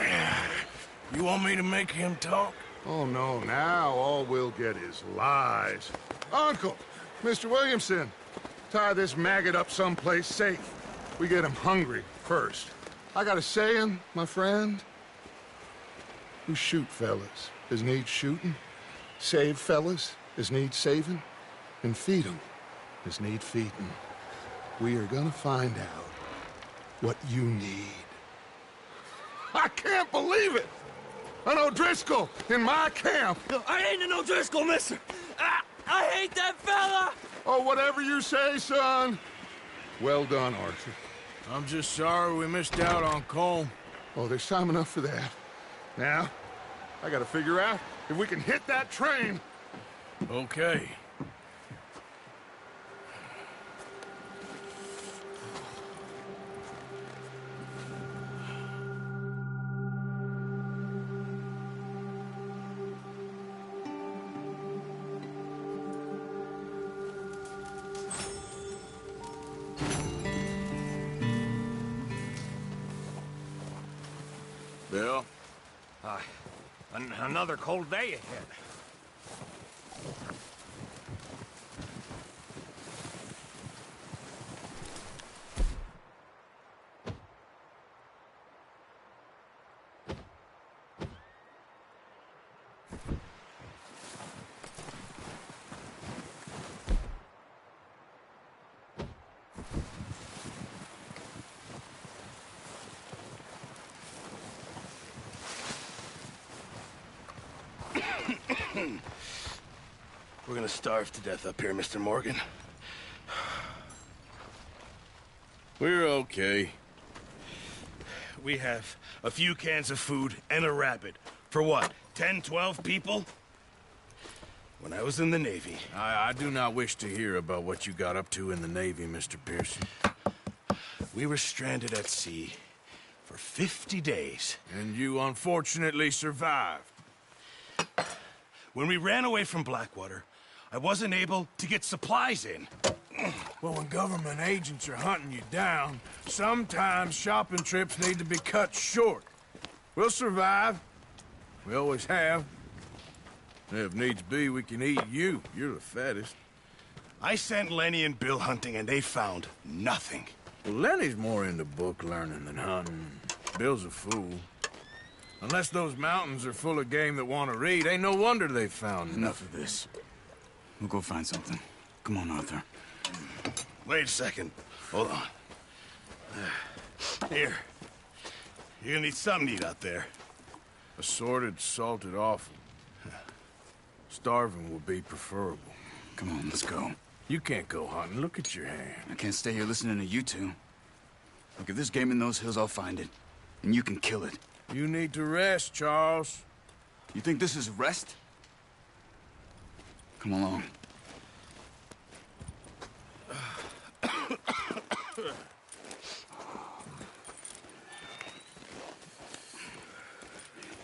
You want me to make him talk? Oh, no. Now all we'll get is lies. Uncle, Mr. Williamson, tie this maggot up someplace safe. We get him hungry first. I got a saying, my friend. You shoot fellas as need shooting, save fellas as need saving, and feed 'em as need feeding. We are gonna find out what you need. I can't believe it! An O'Driscoll in my camp! I ain't an O'Driscoll, mister! I hate that fella! Oh, whatever you say, son. Well done, Arthur. I'm just sorry we missed out on Colm. Oh, there's time enough for that. Now, I gotta figure out if we can hit that train. Okay. Bill? Another cold day ahead. We're gonna starve to death up here, Mr. Morgan. We're okay. We have a few cans of food and a rabbit. For what, 10, 12 people? When I was in the Navy... I do not wish to hear about what you got up to in the Navy, Mr. Pearson. We were stranded at sea for 50 days. And you unfortunately survived. When we ran away from Blackwater, I wasn't able to get supplies in. Well, when government agents are hunting you down, sometimes shopping trips need to be cut short. We'll survive. We always have. If needs be, we can eat you. You're the fattest. I sent Lenny and Bill hunting, and they found nothing. Well, Lenny's more into book learning than hunting. Bill's a fool. Unless those mountains are full of game that want to read, ain't no wonder they found Enough of this. We'll go find something. Come on, Arthur. Wait a second. Hold on. Here. You're gonna need something to eat out there. Assorted, salted offal. Starving will be preferable. Come on, let's go. You can't go hunting. Look at your hand. I can't stay here listening to you two. Look, if there's game in those hills, I'll find it. And you can kill it. You need to rest, Charles. You think this is rest? Come along.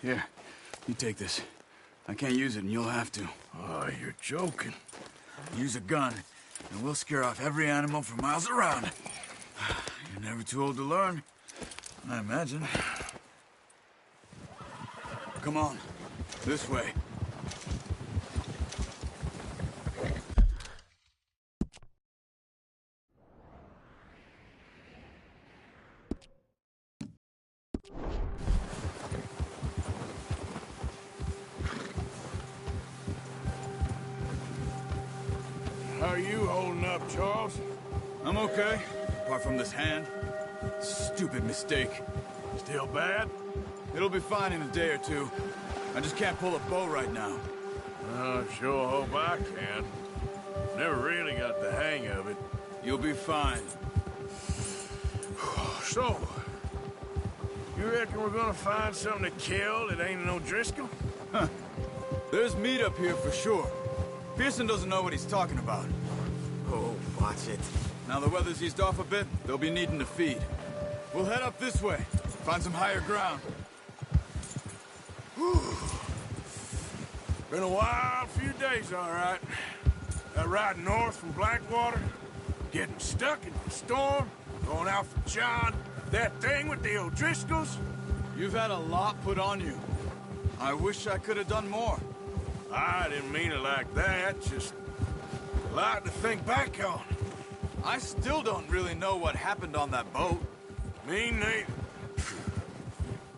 Here, you take this. I can't use it, and you'll have to. Oh, you're joking. Use a gun, and we'll scare off every animal for miles around. You're never too old to learn, I imagine. Come on, this way. How are you holding up, Charles? I'm okay, apart from this hand. Stupid mistake. Still bad? It'll be fine in a day or two. I just can't pull a bow right now. I sure hope I can. Never really got the hang of it. You'll be fine. So, you reckon we're gonna find something to kill that ain't no Driscoll? Huh. There's meat up here for sure. Pearson doesn't know what he's talking about. Oh, watch it. Now the weather's eased off a bit, they'll be needing to feed. We'll head up this way, find some higher ground. Been a wild few days, all right. That ride north from Blackwater, getting stuck in the storm, going out for John, that thing with the O'Driscolls. You've had a lot put on you. I wish I could have done more. I didn't mean it like that, just a lot to think back on. I still don't really know what happened on that boat. Me neither.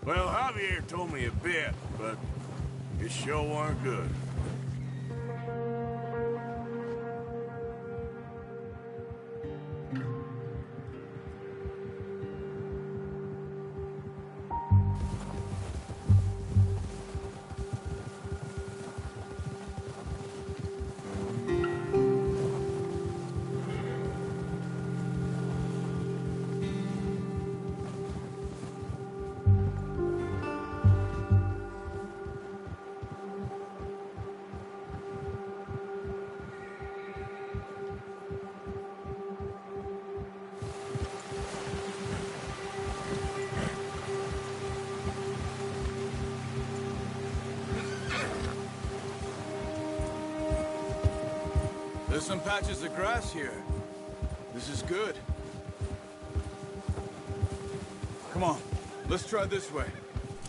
Well, Javier told me a bit, but it sure weren't good. There's some patches of grass here. This is good. Come on, let's try this way.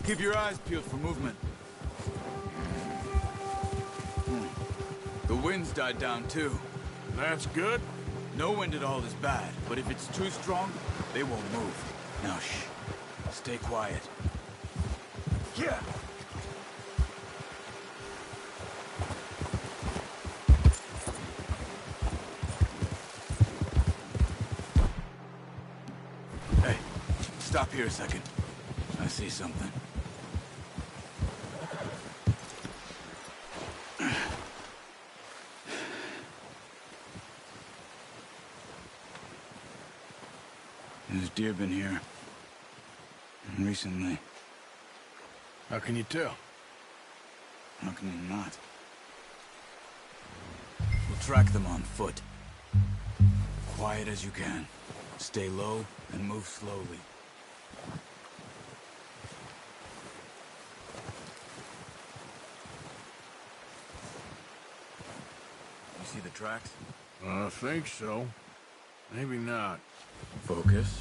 Keep your eyes peeled for movement. The wind's died down too. That's good. No wind at all is bad, but if it's too strong, they won't move. Now shh. Stay quiet. Yeah. Hey, stop here a second. I see something. There's deer been here. Recently. How can you tell? How can you not? We'll track them on foot. Quiet as you can. Stay low and move slowly. You see the tracks? I think so. Maybe not. Focus.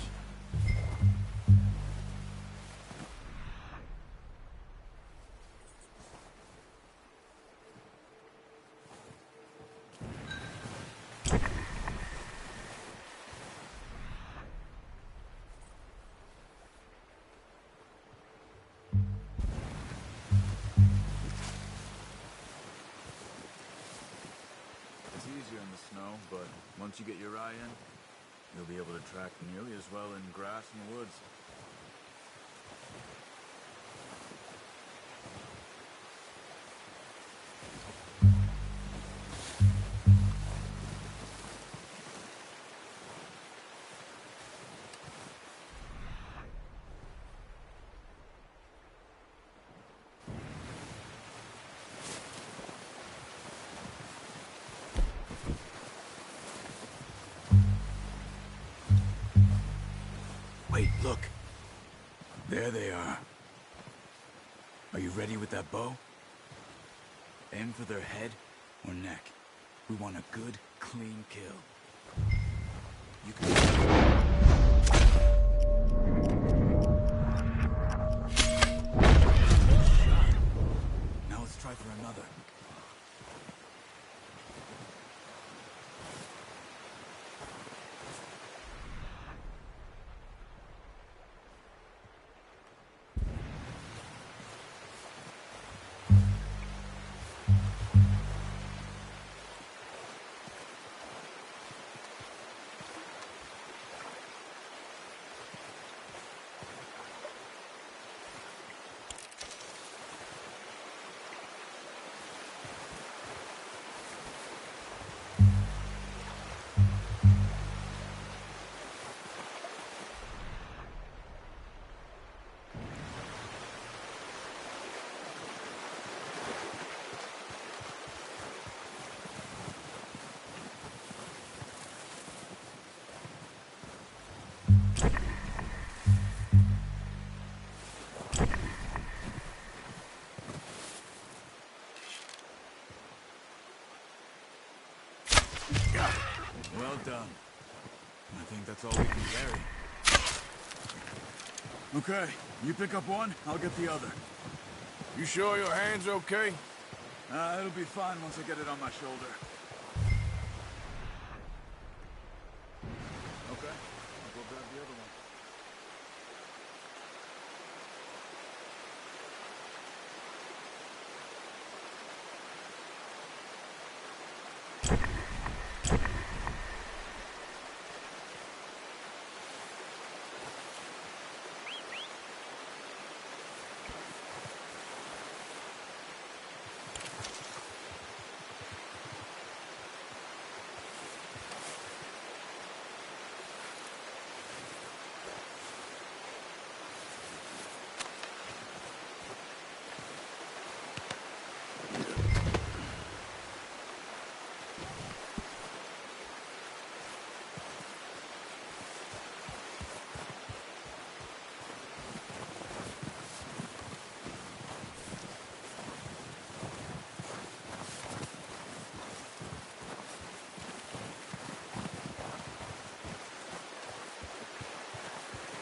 It's easier in the snow, but once you get your eye in, you'll be able to track nearly as well in grass and woods. Wait, look. There they are. Are you ready with that bow? Aim for their head or neck. We want a good, clean kill. You can... Now let's try for another. Well done. I think that's all we can carry. Okay, you pick up one, I'll get the other. You sure your hand's okay? It'll be fine once I get it on my shoulder. Okay, I'll go grab the other one.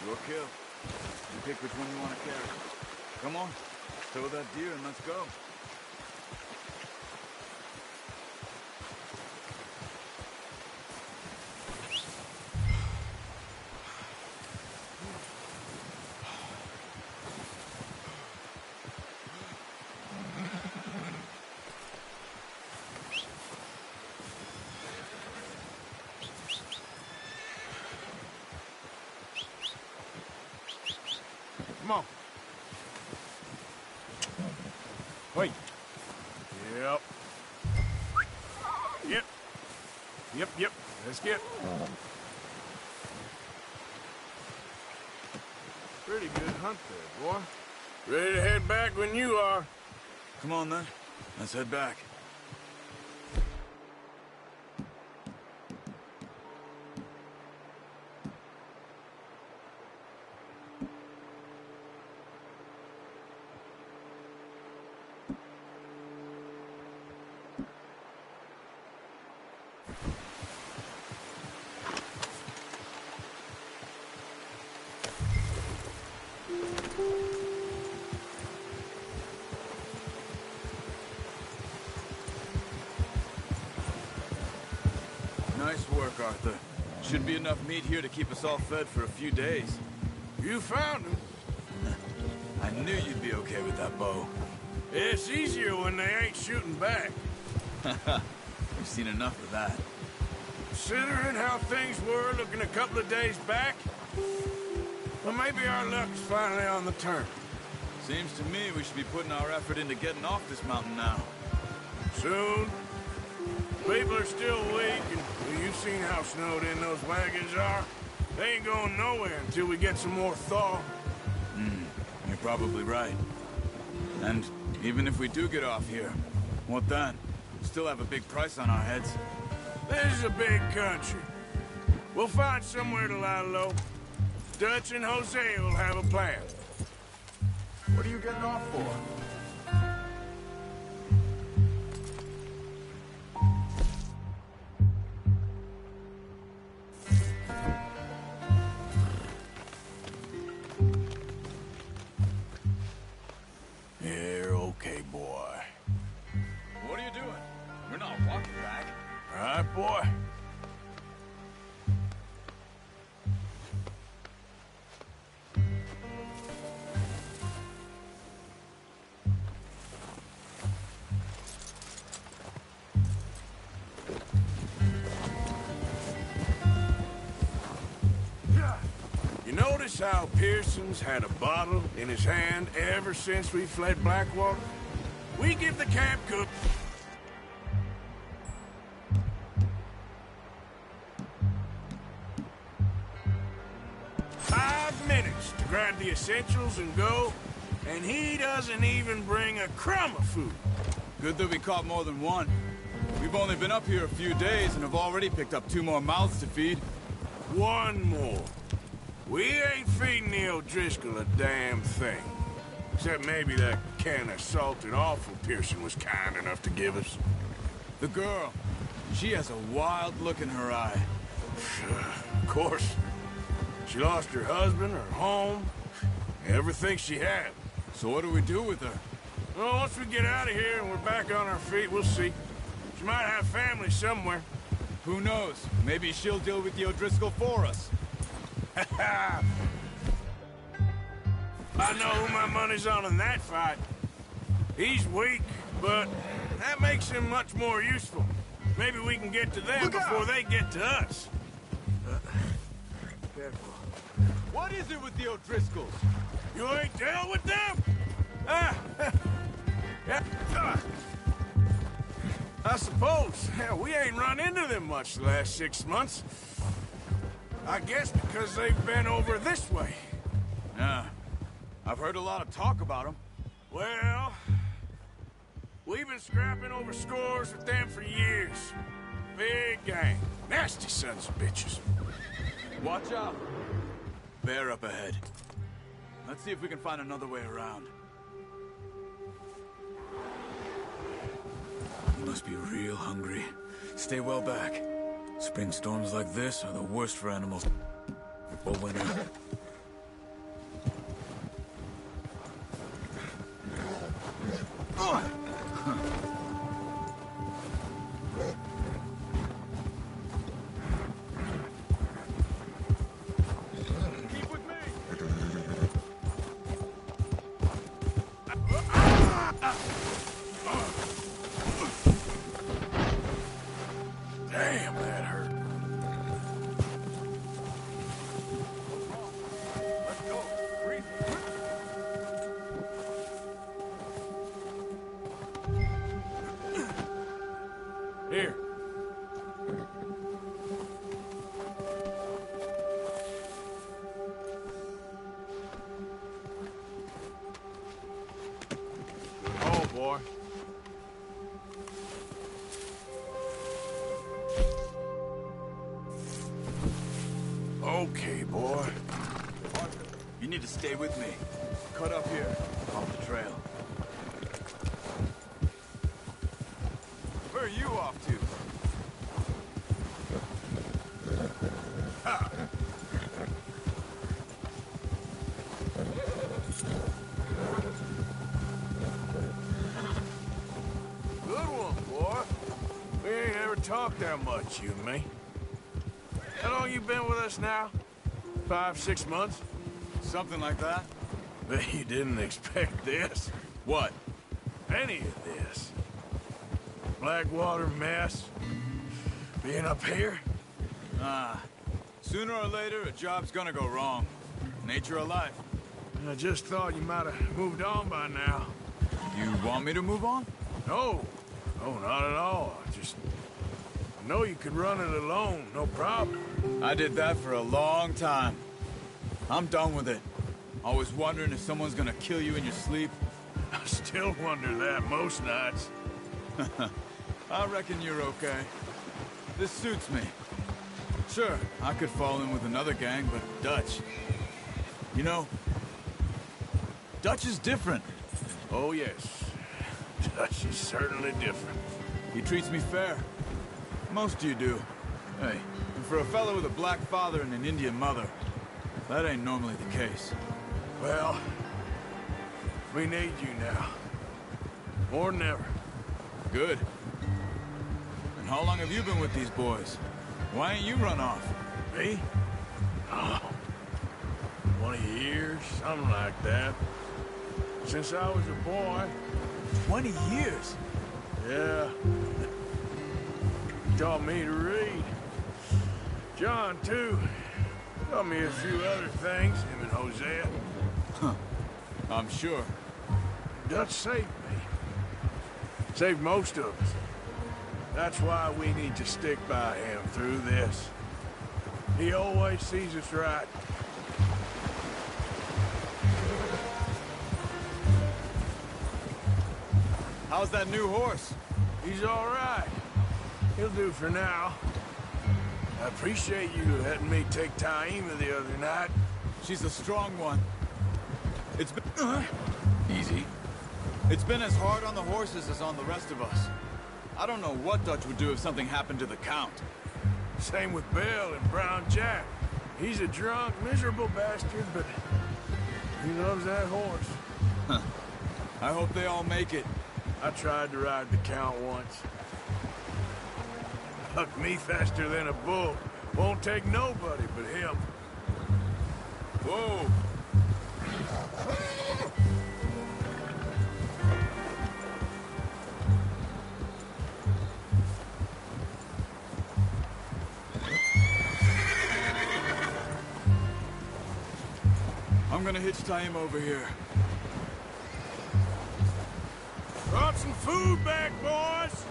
Your kill. pick which one you want to carry. Come on, tow that deer and let's go. Come on. Wait. Yep. Yep. Let's get. Pretty good hunt there, boy. Ready to head back when you are. Come on then. Let's head back. Nice work, Arthur. Should be enough meat here to keep us all fed for a few days. You found him. I knew you'd be okay with that bow. It's easier when they ain't shooting back. We've seen enough of that. Considering how things were looking a couple of days back, well, maybe our luck's finally on the turn. Seems to me we should be putting our effort into getting off this mountain now. Soon. People are still weak, and you've seen how snowed in those wagons are. They ain't going nowhere until we get some more thaw. You're probably right. And even if we do get off here, what then? We still have a big price on our heads. This is a big country. We'll find somewhere to lie low. Dutch and Jose will have a plan. What are you getting off for? You're okay, boy. What are you doing? We're not walking back. All right, boy. You notice how Pearson's had a bottle in his hand ever since we fled Blackwater? We give the camp cook... minutes to grab the essentials and go, and he doesn't even bring a crumb of food. Good that we caught more than one. We've only been up here a few days and have already picked up 2 more mouths to feed. One more. We ain't feeding the O'Driscoll a damn thing. Except maybe that can of salted offal Pearson was kind enough to give us. The girl. She has a wild look in her eye. Of course. She lost her husband, her home, everything she had. So what do we do with her? Well, once we get out of here and we're back on our feet, we'll see. She might have family somewhere. Who knows? Maybe she'll deal with the O'Driscoll for us. I know who my money's on in that fight. He's weak, but that makes him much more useful. Maybe we can get to them before they get to us. Careful. What is it with the O'Driscolls? You ain't dealt with them? I suppose. Hell, we ain't run into them much the last 6 months. I guess because they've been over this way. Yeah. I've heard a lot of talk about them. Well, we've been scrapping over scores with them for years. Big gang. Nasty sons of bitches. Watch out. Bear up ahead. Let's see if we can find another way around. You must be real hungry. Stay well back. Spring storms like this are the worst for animals. Or winter. Damn, that hurt. Let's go. Breathe. Here. Oh, boy. Okay, boy. You need to stay with me. Cut up here, off the trail. Where are you off to? Ha! Good one, boy. We ain't ever talked that much, you and me. How long you been with us now? 5, 6 months? Something like that. Bet you didn't expect this. What? Any of this. Blackwater mess. Being up here? Sooner or later, a job's gonna go wrong. Nature of life. I just thought you might have moved on by now. You want me to move on? No. No, not at all. I just know you could run it alone, no problem. I did that for a long time. I'm done with it. Always wondering if someone's gonna kill you in your sleep. I still wonder that most nights. I reckon you're okay. This suits me. Sure, I could fall in with another gang, but Dutch... You know, Dutch is different. Oh, yes. Dutch is certainly different. He treats me fair. Most of you do. Hey, and for a fellow with a black father and an Indian mother, that ain't normally the case. Well, we need you now. More than ever. Good. And how long have you been with these boys? Why ain't you run off? Me? Oh, 20 years, something like that. Since I was a boy. 20 years? Yeah. Taught me to read. John, too. Taught me a few other things, him and Hosea. Huh. I'm sure. Dutch saved me. Saved most of us. That's why we need to stick by him through this. He always sees us right. How's that new horse? He's all right. He'll do for now. I appreciate you letting me take Taima the other night. She's a strong one. It's been... Easy. It's been as hard on the horses as on the rest of us. I don't know what Dutch would do if something happened to the Count. Same with Bill and Brown Jack. He's a drunk, miserable bastard, but he loves that horse. Huh. I hope they all make it. I tried to ride the Count once. Hucked me faster than a bull. Won't take nobody but him. Whoa! I'm gonna hitch Taima over here. Brought some food back, boys!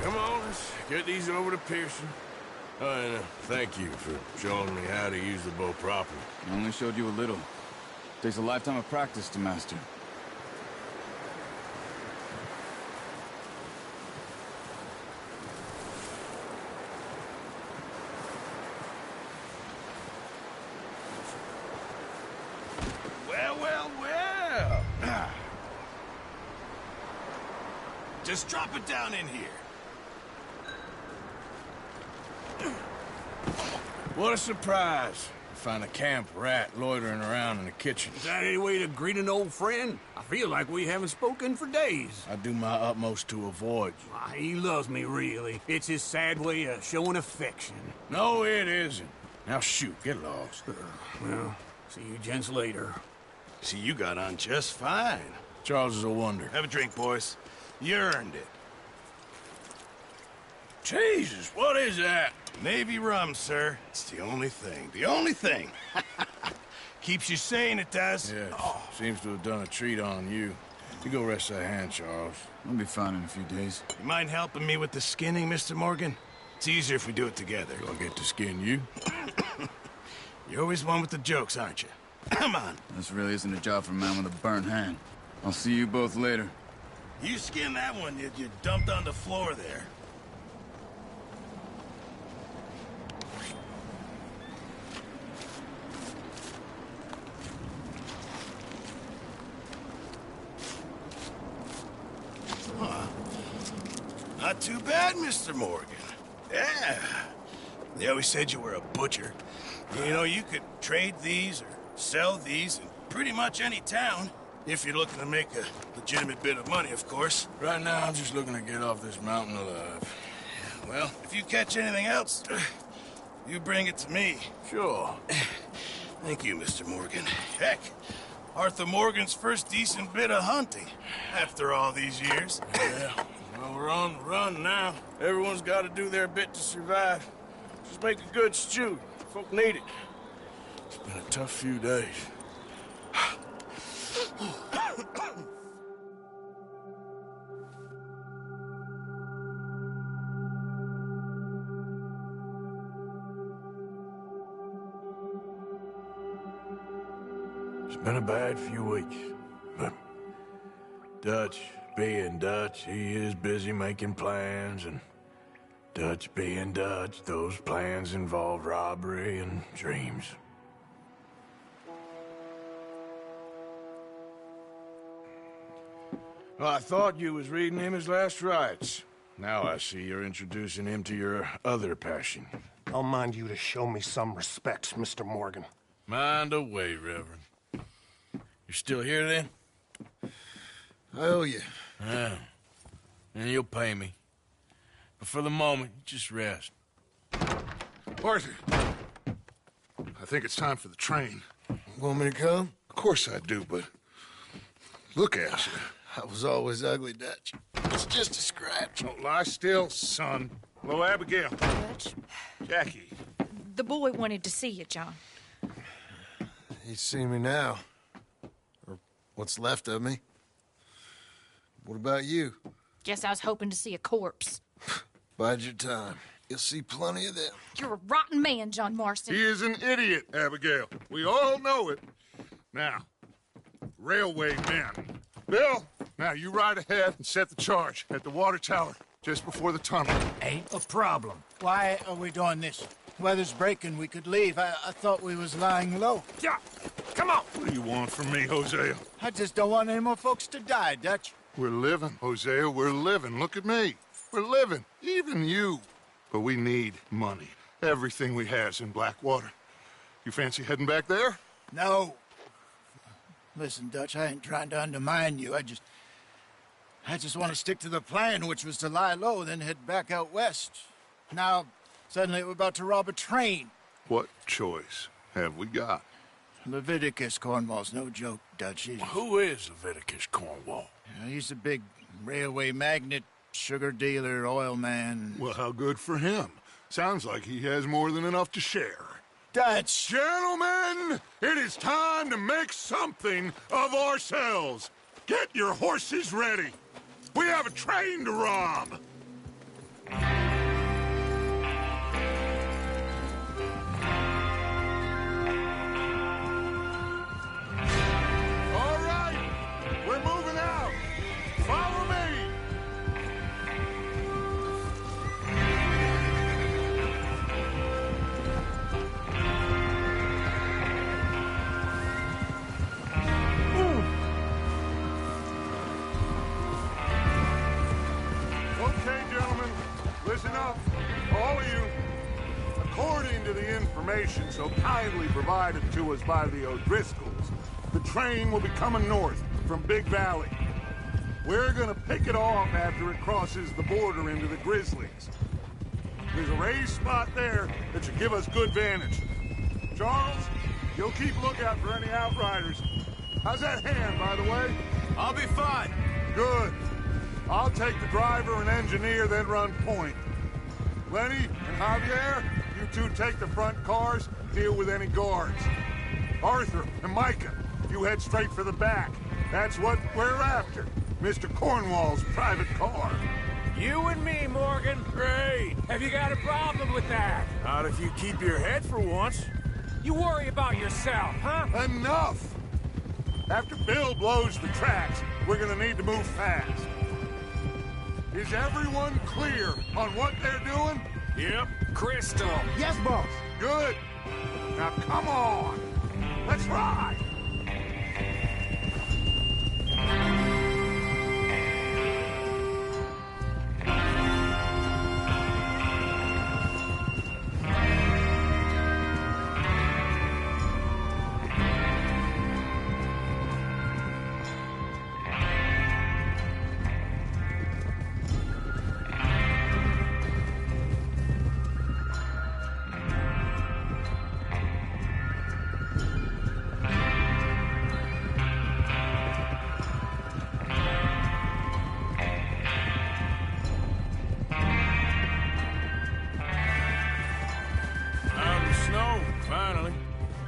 Come on, let's get these over to Pearson. And thank you for showing me how to use the bow properly. I only showed you a little. Takes a lifetime of practice to master. Well, well, well. Just drop it down in here. What a surprise. Find a camp rat loitering around in the kitchen. Is that any way to greet an old friend? I feel like we haven't spoken for days. I do my utmost to avoid you. He loves me, really. It's his sad way of showing affection. No, it isn't. Now shoot, get lost. Well, see you gents later. See, you got on just fine. Charles is a wonder. Have a drink, boys. You earned it. Jesus, what is that? Navy rum, sir. It's the only thing. The only thing. Keeps you sane, it does. Yes. Seems to have done a treat on you. You go rest that hand, Charles. I'll be fine in a few days. You mind helping me with the skinning, Mr. Morgan? It's easier if we do it together. Do I get to skin you? You're always one with the jokes, aren't you? Come on. This really isn't a job for a man with a burnt hand. I'll see you both later. You skin that one you dumped on the floor there. Not too bad, Mr. Morgan. Yeah. They always said you were a butcher. You know, you could trade these or sell these in pretty much any town. If you're looking to make a legitimate bit of money, of course. Right now, I'm just looking to get off this mountain alive. Well, if you catch anything else, you bring it to me. Sure. Thank you, Mr. Morgan. Heck, Arthur Morgan's first decent bit of hunting after all these years. Yeah. Well, we're on the run now. Everyone's got to do their bit to survive. Just make a good stew. Folk need it. It's been a tough few days. It's been a bad few weeks, but Dutch being Dutch, he is busy making plans, and Dutch being Dutch, those plans involve robbery and dreams. Well, I thought you was reading him his last rites. Now I see you're introducing him to your other passion. I'll mind you to show me some respect, Mr. Morgan. Mind away, Reverend. You're still here, then? I owe you. Yeah. And you'll pay me. But for the moment, just rest. Arthur, I think it's time for the train. Want me to come? Of course I do, but look at you. I was always ugly, Dutch. It's just a scratch. Don't lie still, son. Hello, Abigail. Dutch, Jackie. the boy wanted to see you, John. He's seen me now. Or what's left of me. What about you? Guess I was hoping to see a corpse. Bide your time. You'll see plenty of them. You're a rotten man, John Marston. He is an idiot, Abigail. We all know it. Now, railway men. Bill, now you ride ahead and set the charge at the water tower just before the tunnel. Ain't a problem. Why are we doing this? Weather's breaking. We could leave. I thought we was lying low. Yeah, come on. What do you want from me, Hosea? I just don't want any more folks to die, Dutch. We're living, Hosea. We're living. Look at me. We're living. Even you. But we need money. Everything we has in Blackwater. You fancy heading back there? No. Listen, Dutch, I ain't trying to undermine you. I just want to stick to the plan, which was to lie low, then head back out west. Now, suddenly we're about to rob a train. What choice have we got? Leviticus Cornwall's no joke, Dutch. Who is Leviticus Cornwall? He's a big railway magnate, sugar dealer, oil man. Well, how good for him. Sounds like he has more than enough to share. Dutch! Gentlemen, it is time to make something of ourselves. Get your horses ready. We have a train to rob. All right, we're moving out. Follow me. Okay, the information so kindly provided to us by the O'Driscolls, the train will be coming north from Big Valley. We're gonna pick it off after it crosses the border into the Grizzlies. There's a raised spot there that should give us good vantage. Charles, you'll keep lookout for any outriders. How's that hand, by the way? I'll be fine. Good. I'll take the driver and engineer, then run point. Lenny and Javier, you two take the front cars, deal with any guards. Arthur and Micah, you head straight for the back. That's what we're after. Mr. Cornwall's private car. You and me, Morgan. Great. Have you got a problem with that? Not if you keep your head for once. You worry about yourself, huh? Enough! After Bill blows the tracks, we're gonna need to move fast. Is everyone clear on what they're doing? Yep. Crystal. Yes, boss. Good. Now come on. Let's ride.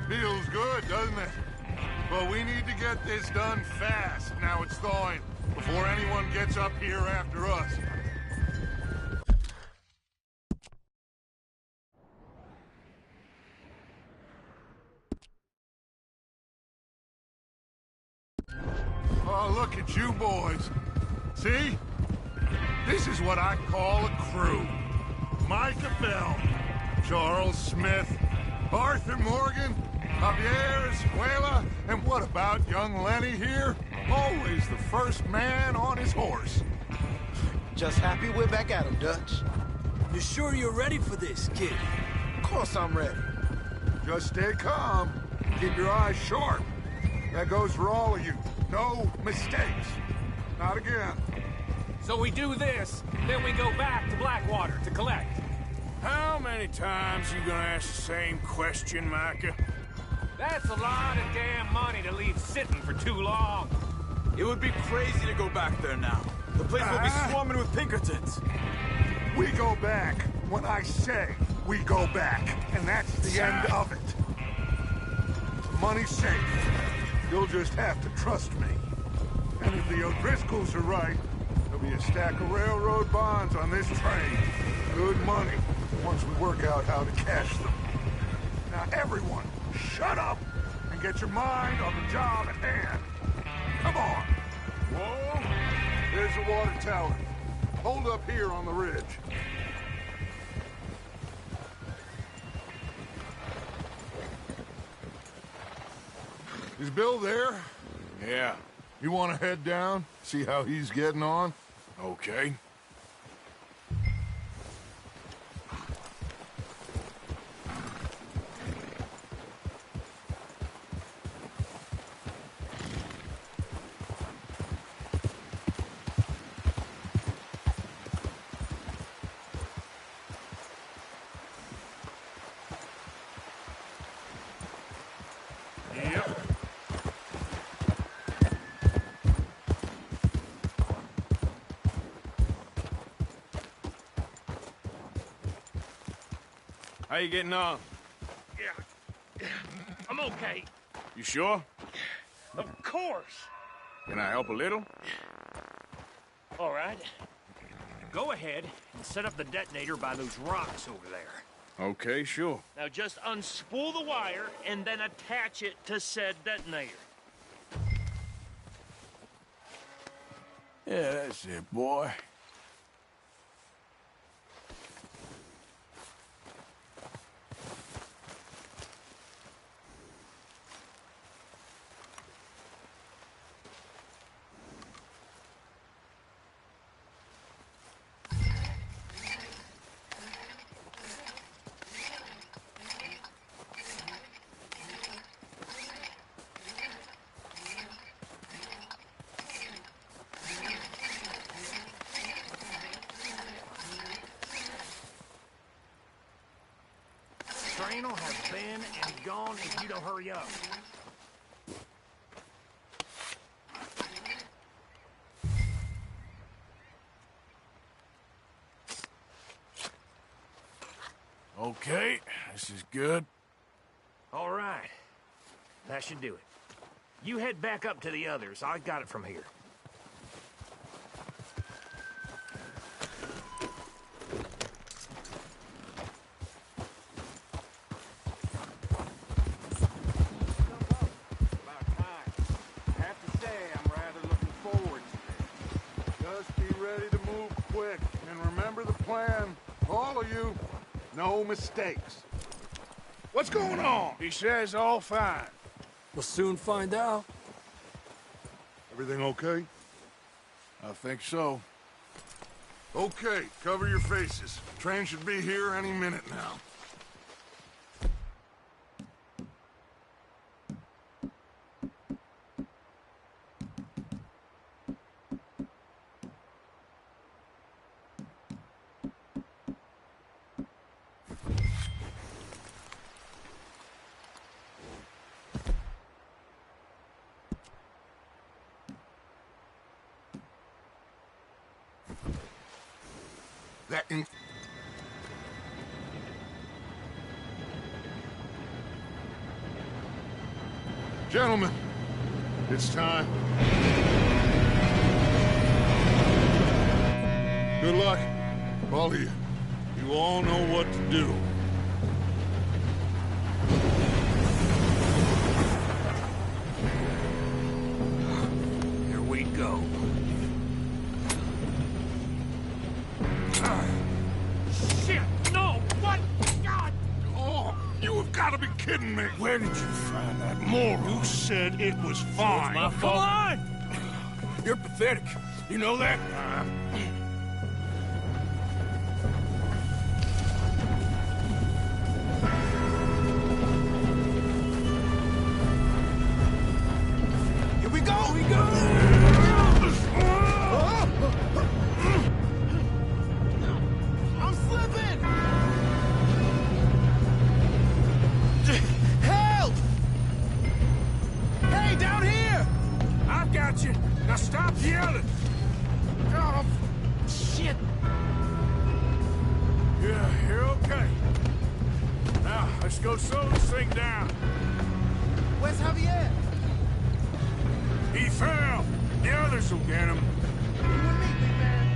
Feels good, doesn't it? But we need to get this done fast, now it's thawing, before anyone gets up here after us. Oh, look at you boys. See? This is what I call a crew. Micah Bell, Charles Smith, Arthur Morgan, Javier Escuela, and what about young Lenny here? Always the first man on his horse. Just happy we're back at him, Dutch. You sure you're ready for this, kid? Of course I'm ready. Just stay calm. Keep your eyes sharp. That goes for all of you. No mistakes. Not again. So we do this, then we go back to Blackwater to collect. How many times you gonna ask the same question, Micah? That's a lot of damn money to leave sitting for too long. It would be crazy to go back there now. The place will be swarming with Pinkertons. We go back when I say we go back, and that's the end of it. The money's safe. You'll just have to trust me. And if the O'Driscolls are right, there'll be a stack of railroad bonds on this train. Good money, once we work out how to cash them. Now everyone, shut up and get your mind on the job at hand. Come on. Whoa! There's the water tower. Hold up here on the ridge. Is Bill there? Yeah. You want to head down? See how he's getting on? Okay. How you getting on? Yeah. I'm okay. You sure? Of course. Can I help a little? All right. Go ahead and set up the detonator by those rocks over there. Okay, sure. Now just unspool the wire and then attach it to said detonator. Yeah, that's it, boy. Reno have been and gone if you don't hurry up. Okay, this is good. All right. That should do it. You head back up to the others. I got it from here. No mistakes. What's going on? He says all fine. We'll soon find out. Everything okay? I think so. Okay, cover your faces. Train should be here any minute now. Gentlemen, it's time. Good luck, all of you. You all know what to do. Here we go. Shit! No! What? God! Oh, you have got to be kidding me! Where did you find that moron? You said it was fine. My fault. Come on! You're pathetic. You know that? Here we go! Here we go! I'm slipping! Help! Hey, down here! I've got you. Now stop yelling. Oh, shit! Yeah, you're okay. Now, let's go slow this thing down. Where's Javier? He fell. The others will get him. You and me, big man.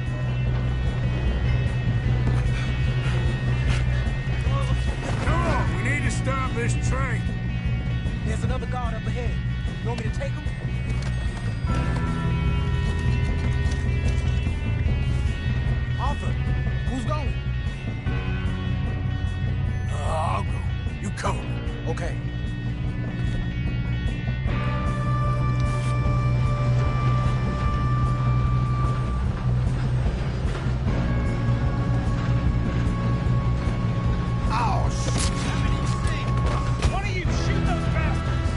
Come on, we need to stop this train. There's another guard up ahead. You want me to take him? Arthur, who's going? I'll go. You cover me. Okay. Oh, shit! One of you shoot those bastards!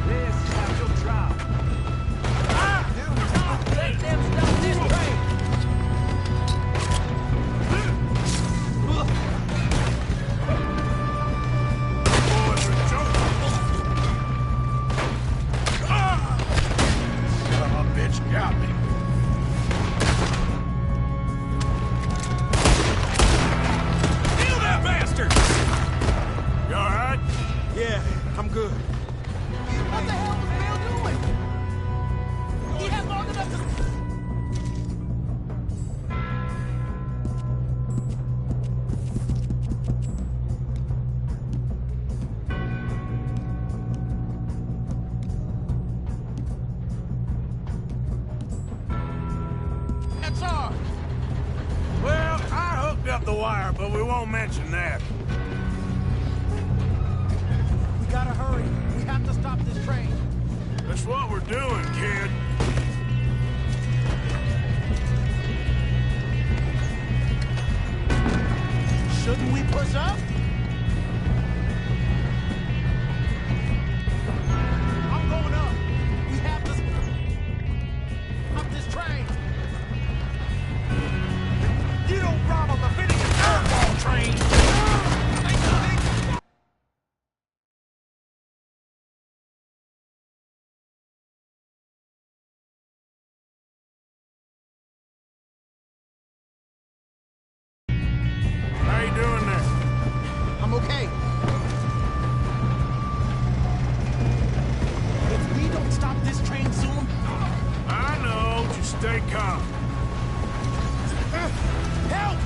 This is how you'll drop. Let them stop this train! Boys are joking. Son of a bitch got me. Kill that bastard! You all right? Yeah, I'm good. What the hell was Bill doing? He had long enough to... That's all. Well, I hooked up the wire, but we won't mention that. We gotta hurry. We have to stop this train. That's what we're doing, kid. Shouldn't we push up? I'm going up. We have to stop this train. You don't rob a Leviticus airball train. stay calm. Help!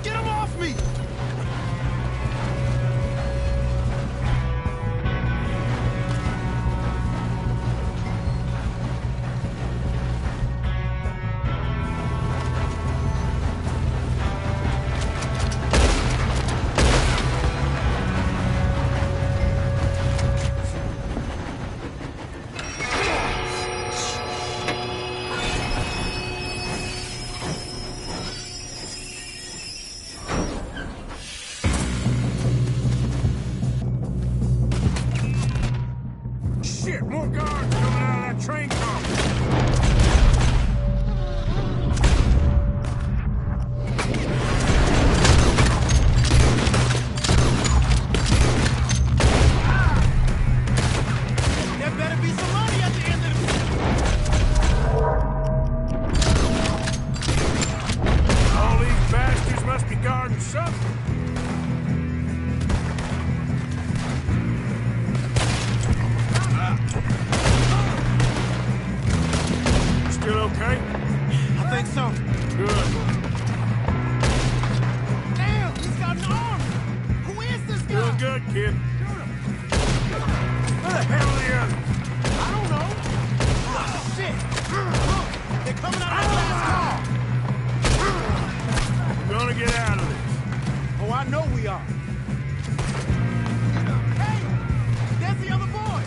Get him off me! Shit, more guards coming out of that train car. There better be some money at the end of the... All these bastards must be guarding something. Still okay? I think so. Good. Damn, he's got an arm! Who is this guy? Doing good, kid. Where the hell are the others? I don't know. Oh, shit! Look, they're coming out of that last car! We're gonna get out of this. Oh, I know we are. Hey! There's the other boy!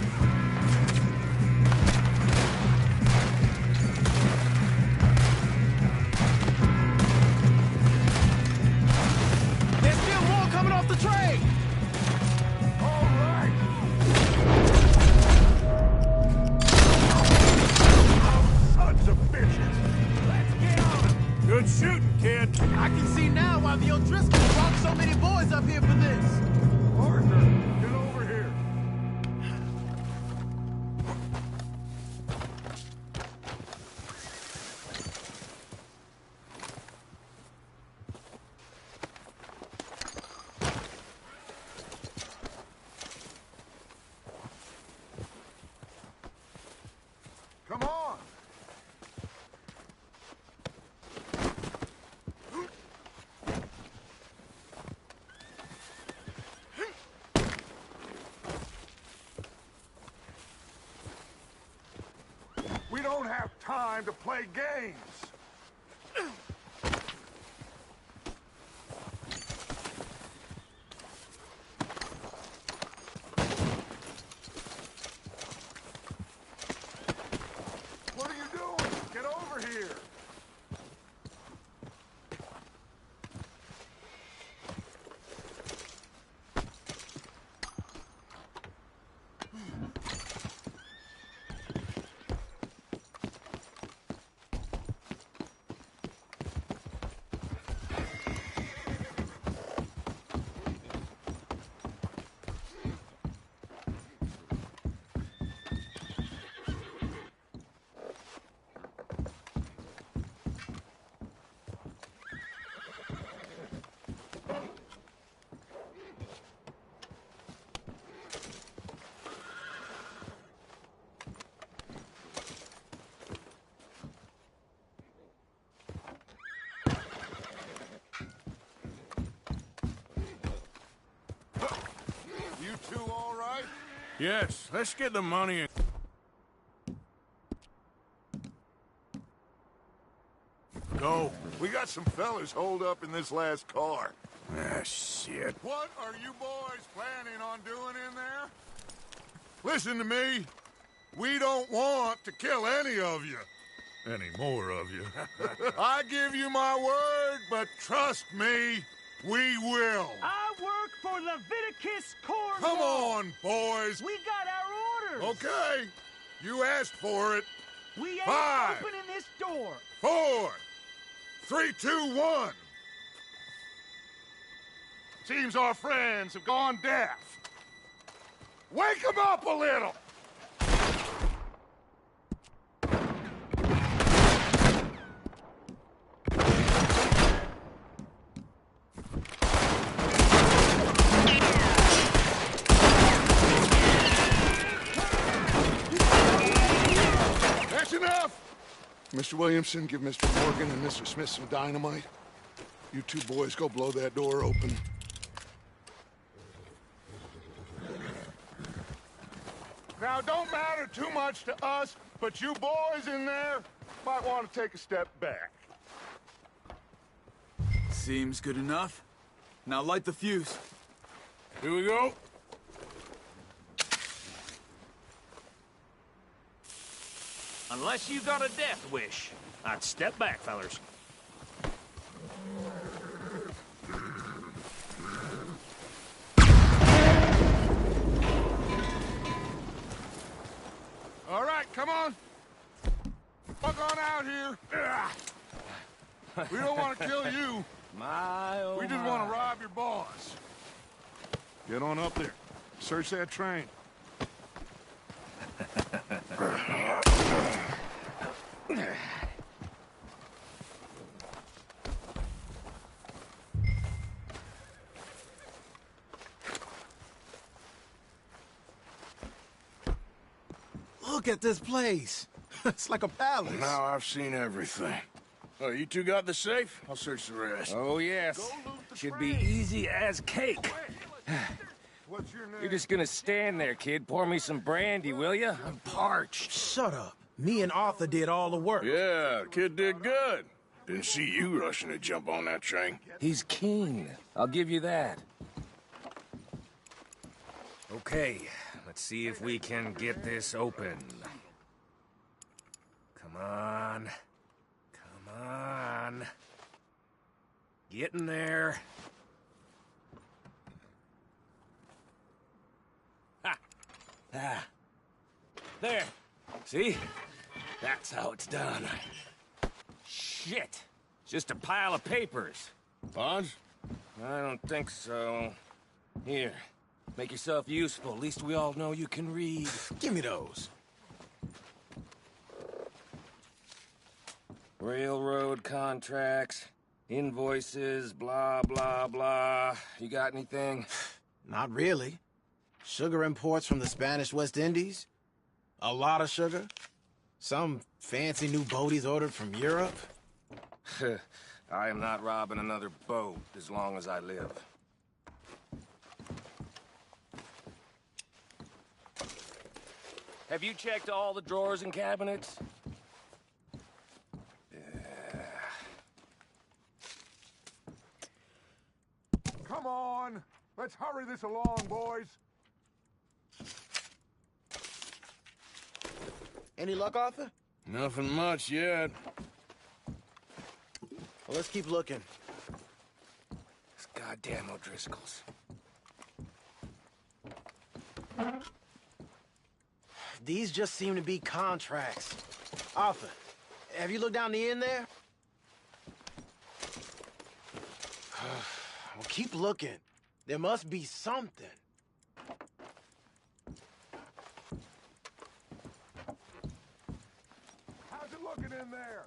There's still more coming off the train! All right. Sons of bitches! Let's get on! Good shooting, kid. I can see now why the O'Driscolls brought so many boys up here for this. Partner, get over here. Come on! We don't have time to play games. What are you doing? Get over here. You two all right? Yes, let's get the money and... Go. We got some fellas holed up in this last car. Ah, shit. What are you boys planning on doing in there? Listen to me. We don't want to kill any of you. any more of you. I give you my word, but trust me, we will. I work for Leviticus Cornwall. Come on, boys. We got our orders. Okay, you asked for it. We ain't 5, opening this door. 4, 3, 2, 1. Seems our friends have gone deaf. Wake them up a little! That's enough! Mr. Williamson, give Mr. Morgan and Mr. Smith some dynamite. You two boys go blow that door open. Now, don't matter too much to us, but you boys in there might want to take a step back. Seems good enough. Now light the fuse. Here we go. Unless you got a death wish, I'd step back, fellers. All right, come on. Fuck on out here. We don't want to kill you. We just want to rob your boss. Get on up there. Search that train. Look at this place. It's like a palace. Now I've seen everything. Oh, you two got the safe? I'll search the rest. Oh, yes. Should be easy as cake. What's your name? You're just gonna stand there, kid. Pour me some brandy, will you? I'm parched. Shut up. Me and Arthur did all the work. Yeah, kid did good. Didn't see you rushing to jump on that train. He's keen. I'll give you that. Okay, let's see if we can get this open. Come on. Come on. Get in there. Ha! Ah. There. See? That's how it's done. Shit. Just a pile of papers. Bonds? I don't think so. Here. Make yourself useful. At least we all know you can read. Give me those. Railroad contracts, invoices, blah, blah, blah. You got anything? Not really. Sugar imports from the Spanish West Indies. A lot of sugar. Some fancy new boat he's ordered from Europe. I am not robbing another boat as long as I live. Have you checked all the drawers and cabinets? Come on. Let's hurry this along, boys. Any luck, Arthur? Nothing much yet. Well, let's keep looking. These goddamn O'Driscolls. These just seem to be contracts. Arthur, have you looked down the end there? Well, keep looking. There must be something. How's it looking in there?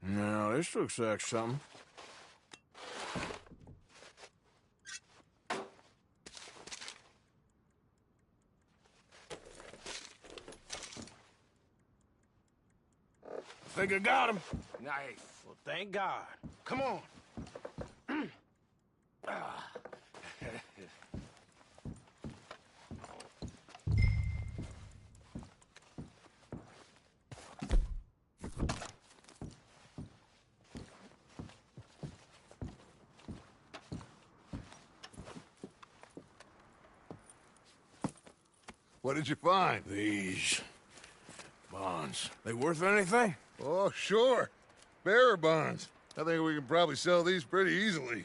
Now, this looks like something. I think I got him. Nice. Well, thank God. Come on. What did you find? These bonds. They worth anything? Oh, sure. Bearer bonds. I think we can probably sell these pretty easily.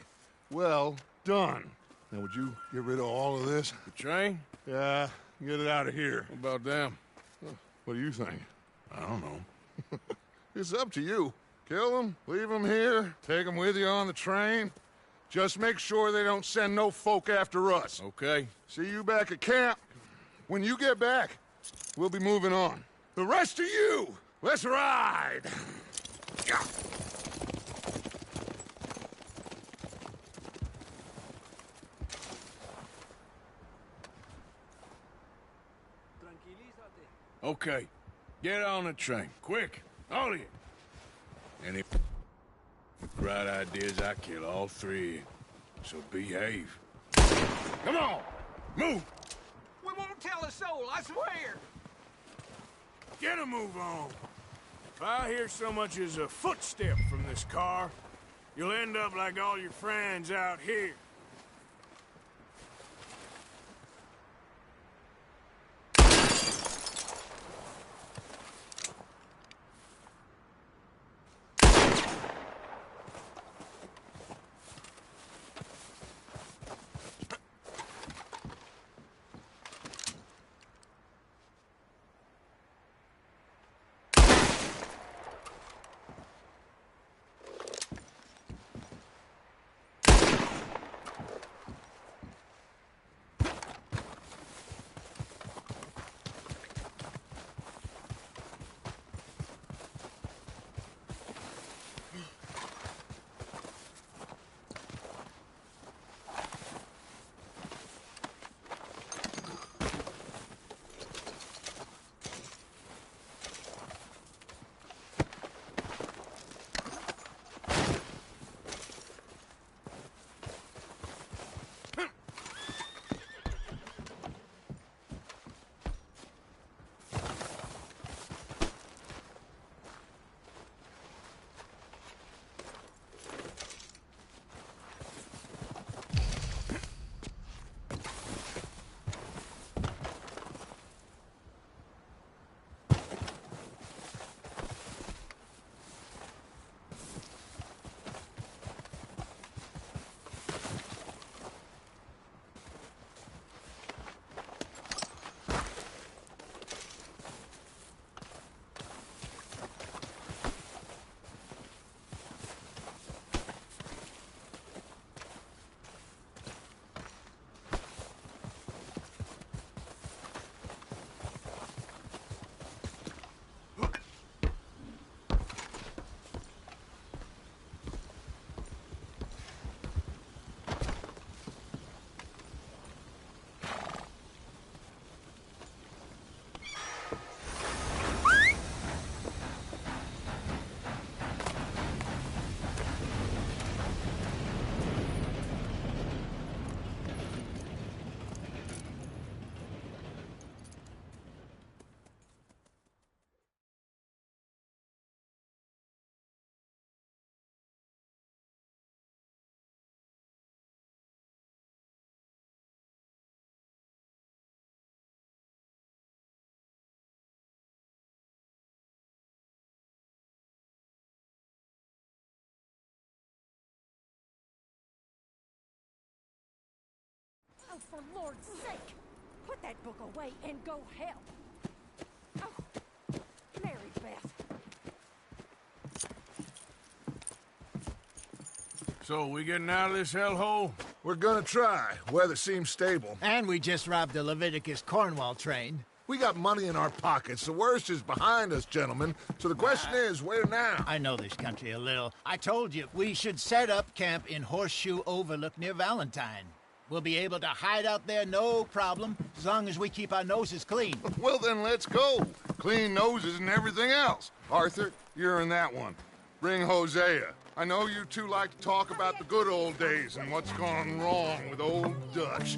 Well done. Now, would you get rid of all of this? The train? Yeah, get it out of here. What about them? What do you think? I don't know. It's up to you. Kill them, leave them here, take them with you on the train. Just make sure they don't send no folk after us. Okay. See you back at camp. When you get back, we'll be moving on. The rest of you, let's ride! Yeah. Okay. Get on the train. Quick. All of you. Any bright ideas, I kill all three. So behave. Come on! Move! We won't tell a soul, I swear! Get a move on. If I hear so much as a footstep from this car, you'll end up like all your friends out here. Oh, for Lord's sake! Put that book away and go help! Oh, Mary Beth. So, we getting out of this hellhole? We're gonna try. Weather seems stable. And we just robbed the Leviticus Cornwall train. We got money in our pockets. The worst is behind us, gentlemen. So the question is, where now? I know this country a little. I told you, we should set up camp in Horseshoe Overlook near Valentine. We'll be able to hide out there, no problem, as long as we keep our noses clean. Well, then let's go. Clean noses and everything else. Arthur, you're in that one. Bring Hosea. I know you two like to talk about the good old days and what's gone wrong with old Dutch.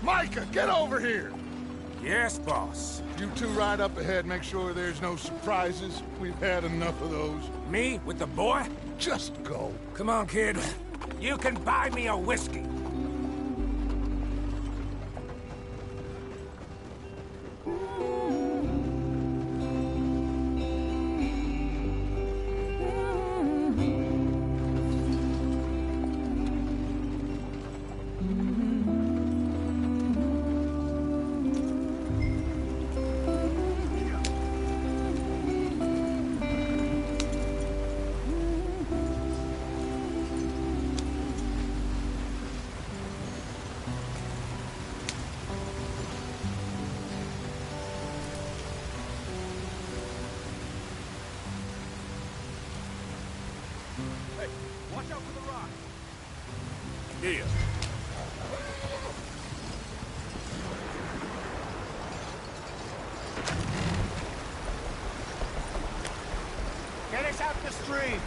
Micah, get over here! Yes, boss. You two ride up ahead, make sure there's no surprises. We've had enough of those. Me with the boy? Just go. Come on, kid. You can buy me a whiskey. Watch out for the rock. Here. Get us out the stream.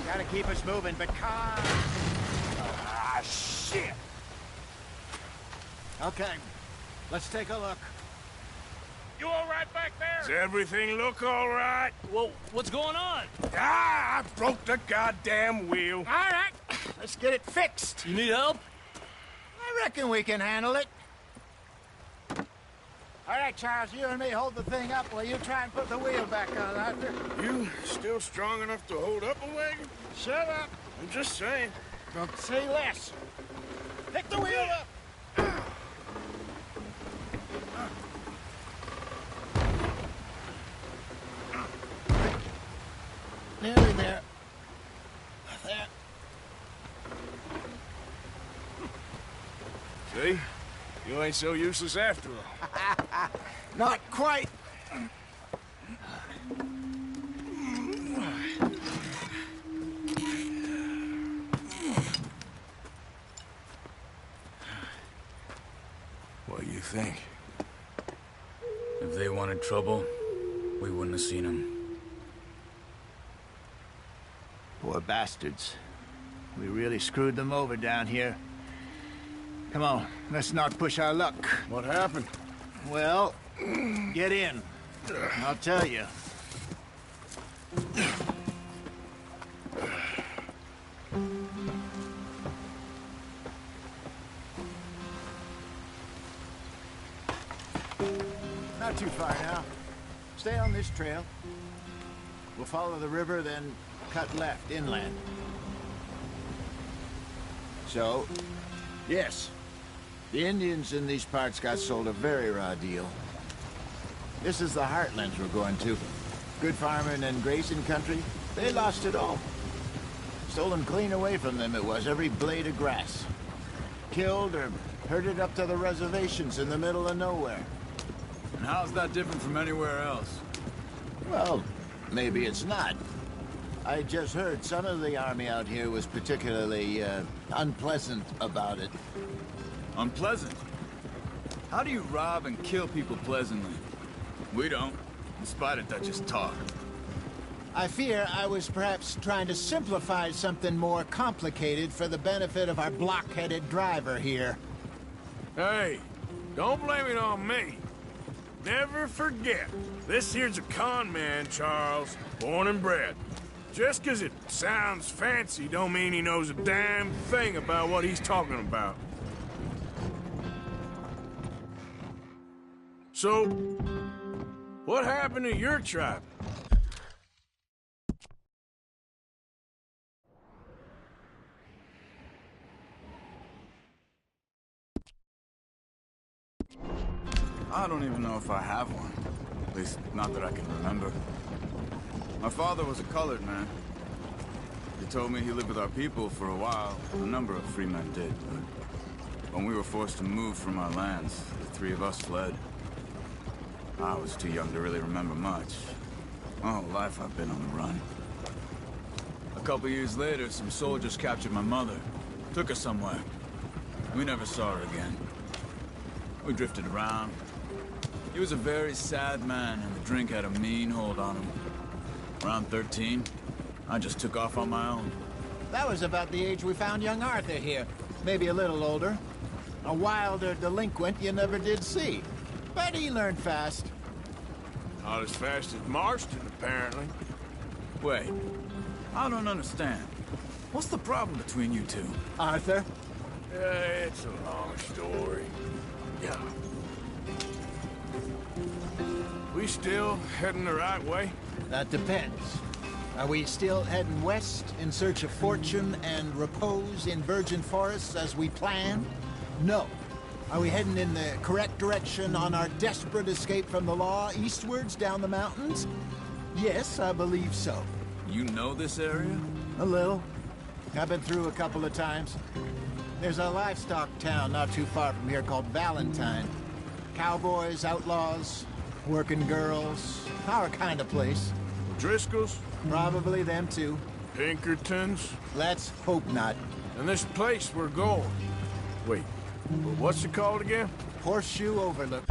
Gotta keep us moving, but calm. Ah, shit! Okay, let's take a look. You all right back there? Does everything look all right? Well, what's going on? Ah, I broke the goddamn wheel. All right, let's get it fixed. You need help? I reckon we can handle it. All right, Charles, you and me hold the thing up while you try and put the wheel back on, Arthur. You still strong enough to hold up a wagon? Shut up. I'm just saying. Don't say less. Pick the wheel up. Nearly there. There. See? You ain't so useless after all. Not quite. What do you think? If they wanted trouble, we wouldn't have seen them. Poor bastards. We really screwed them over down here. Come on, let's not push our luck. What happened? Well, get in. I'll tell you. Not too far now. Stay on this trail. We'll follow the river, then cut left, inland. So, yes, the Indians in these parts got sold a very raw deal. This is the heartlands we're going to. Good farming and grazing country, they lost it all. Stolen clean away from them it was, every blade of grass. Killed or herded up to the reservations in the middle of nowhere. And how's that different from anywhere else? Well, maybe it's not. I just heard some of the army out here was particularly, unpleasant about it. Unpleasant? How do you rob and kill people pleasantly? We don't, in spite of Dutch's talk. I fear I was perhaps trying to simplify something more complicated for the benefit of our block-headed driver here. Hey, don't blame it on me. Never forget, this here's a con man, Charles, born and bred. Just 'cause it sounds fancy don't mean he knows a damn thing about what he's talking about. So, what happened to your tribe? I don't even know if I have one. At least, not that I can remember. My father was a colored man. He told me he lived with our people for a while. A number of free men did, but when we were forced to move from our lands, the three of us fled. I was too young to really remember much. My whole life I've been on the run. A couple years later, some soldiers captured my mother. Took her somewhere. We never saw her again. We drifted around. He was a very sad man, and the drink had a mean hold on him. Around 13, I just took off on my own. That was about the age we found young Arthur here. Maybe a little older. A wilder delinquent you never did see. But he learned fast. Not as fast as Marston, apparently. Wait, I don't understand. What's the problem between you two? Arthur? It's a long story. Yeah. We still heading the right way? That depends. Are we still heading west in search of fortune and repose in virgin forests as we planned? No. Are we heading in the correct direction on our desperate escape from the law eastwards down the mountains? Yes, I believe so. You know this area? A little. I've been through a couple of times. There's a livestock town not too far from here called Valentine. Cowboys, outlaws, working girls, our kind of place. Driscoll's? Probably them too. Pinkertons? Let's hope not. And this place we're going. Wait, what's it called again? Horseshoe Overlook.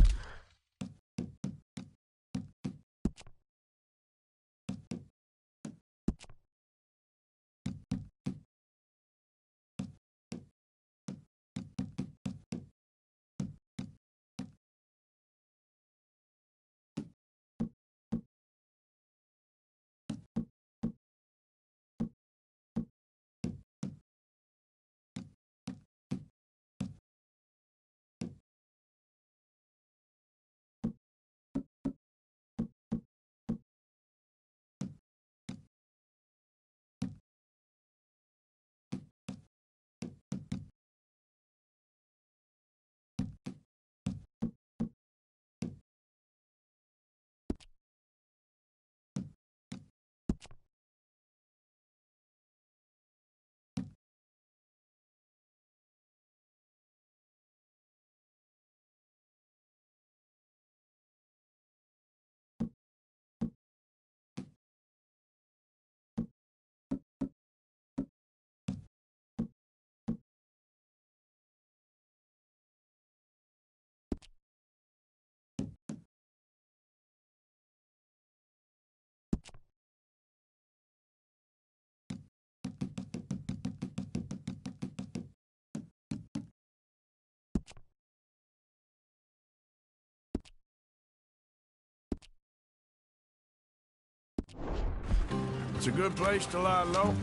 It's a good place to lie low.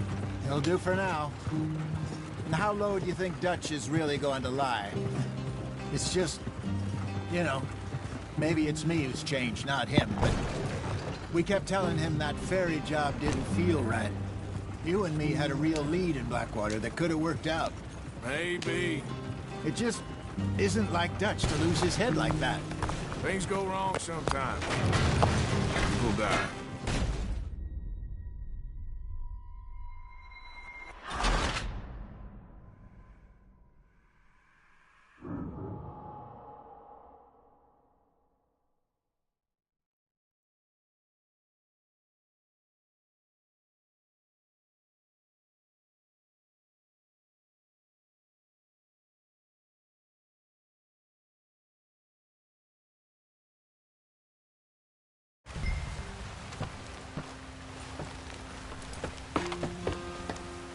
It'll do for now. And how low do you think Dutch is really going to lie? It's just, you know, maybe it's me who's changed, not him, but we kept telling him that ferry job didn't feel right. You and me had a real lead in Blackwater that could have worked out. Maybe. It just isn't like Dutch to lose his head like that. Things go wrong sometimes. People die.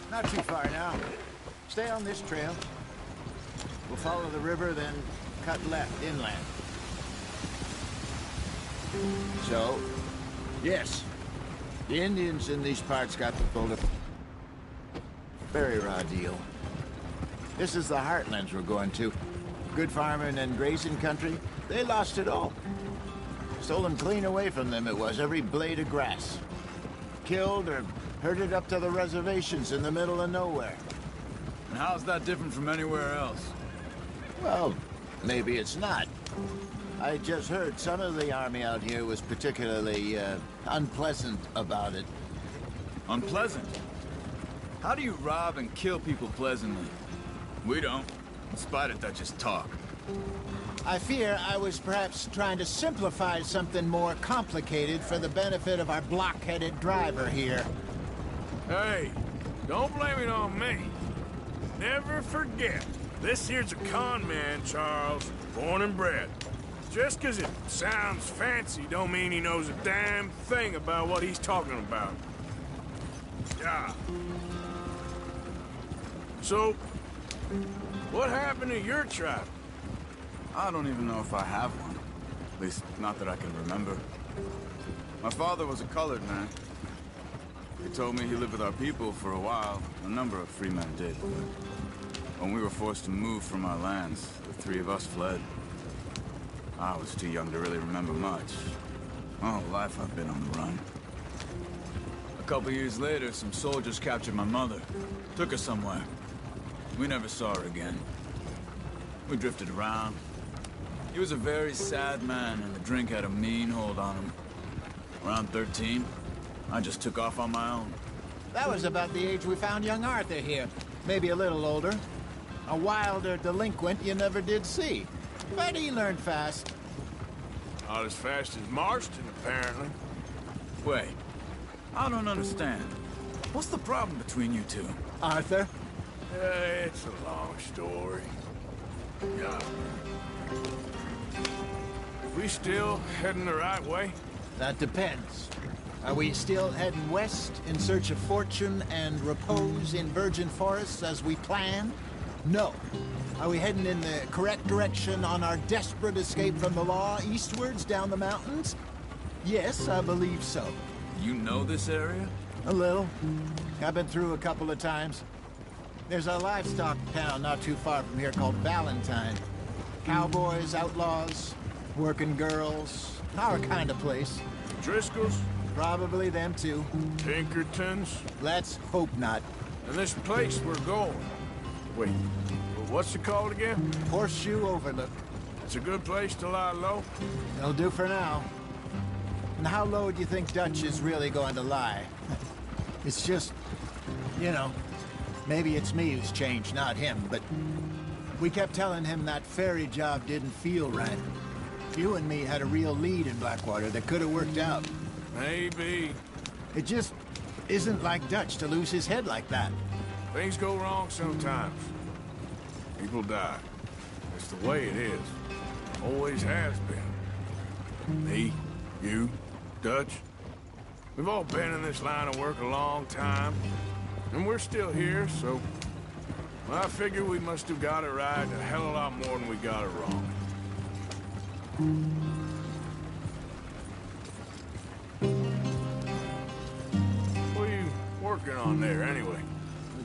Not too far now. Stay on this trail. We'll follow the river, then cut left inland. So, yes, the Indians in these parts got the pull of very raw deal. This is the heartlands we're going to. Good farming and grazing country, they lost it all. Stolen clean away from them it was, every blade of grass. Killed or herded up to the reservations in the middle of nowhere. And how's that different from anywhere else? Well, maybe it's not. I just heard some of the army out here was particularly, unpleasant about it. Unpleasant? How do you rob and kill people pleasantly? We don't, in spite of Dutch's talk. I fear I was perhaps trying to simplify something more complicated for the benefit of our block-headed driver here. Hey, don't blame it on me. Never forget, this here's a con man, Charles, born and bred. Just 'cause it sounds fancy don't mean he knows a damn thing about what he's talking about. Yeah. So, What happened to your tribe? I don't even know if I have one. At least, not that I can remember. My father was a colored man. He told me he lived with our people for a while. A number of free men did, but when we were forced to move from our lands, the three of us fled. I was too young to really remember much. My whole life I've been on the run. A couple years later, some soldiers captured my mother. Took her somewhere. We never saw her again. We drifted around. He was a very sad man, and the drink had a mean hold on him. Around 13, I just took off on my own. That was about the age we found young Arthur here. Maybe a little older. A wilder delinquent you never did see. But he learned fast. Not as fast as Marston, apparently. Wait, I don't understand. What's the problem between you two? Arthur? It's a long story. Yeah. We still heading the right way? That depends. Are we still heading west in search of fortune and repose in virgin forests as we planned? No. Are we heading in the correct direction on our desperate escape from the law eastwards down the mountains? Yes, I believe so. You know this area? A little. I've been through a couple of times. There's a livestock town not too far from here called Valentine. Cowboys, outlaws, working girls, our kind of place. Driscoll's? Probably them too. Pinkertons? Let's hope not. And this place we're going. Wait, what's it called again? Horseshoe Overlook. It's a good place to lie low? It'll do for now. And how low do you think Dutch is really going to lie? It's just, you know, maybe it's me who's changed, not him, but we kept telling him that ferry job didn't feel right. You and me had a real lead in Blackwater that could have worked out. Maybe. It just isn't like Dutch to lose his head like that. Things go wrong sometimes. People die. It's the way it is. Always has been. Me, you, Dutch. We've all been in this line of work a long time. And we're still here, so... well, I figure we must have got it right a hell of a lot more than we got it wrong. What are you working on there, anyway?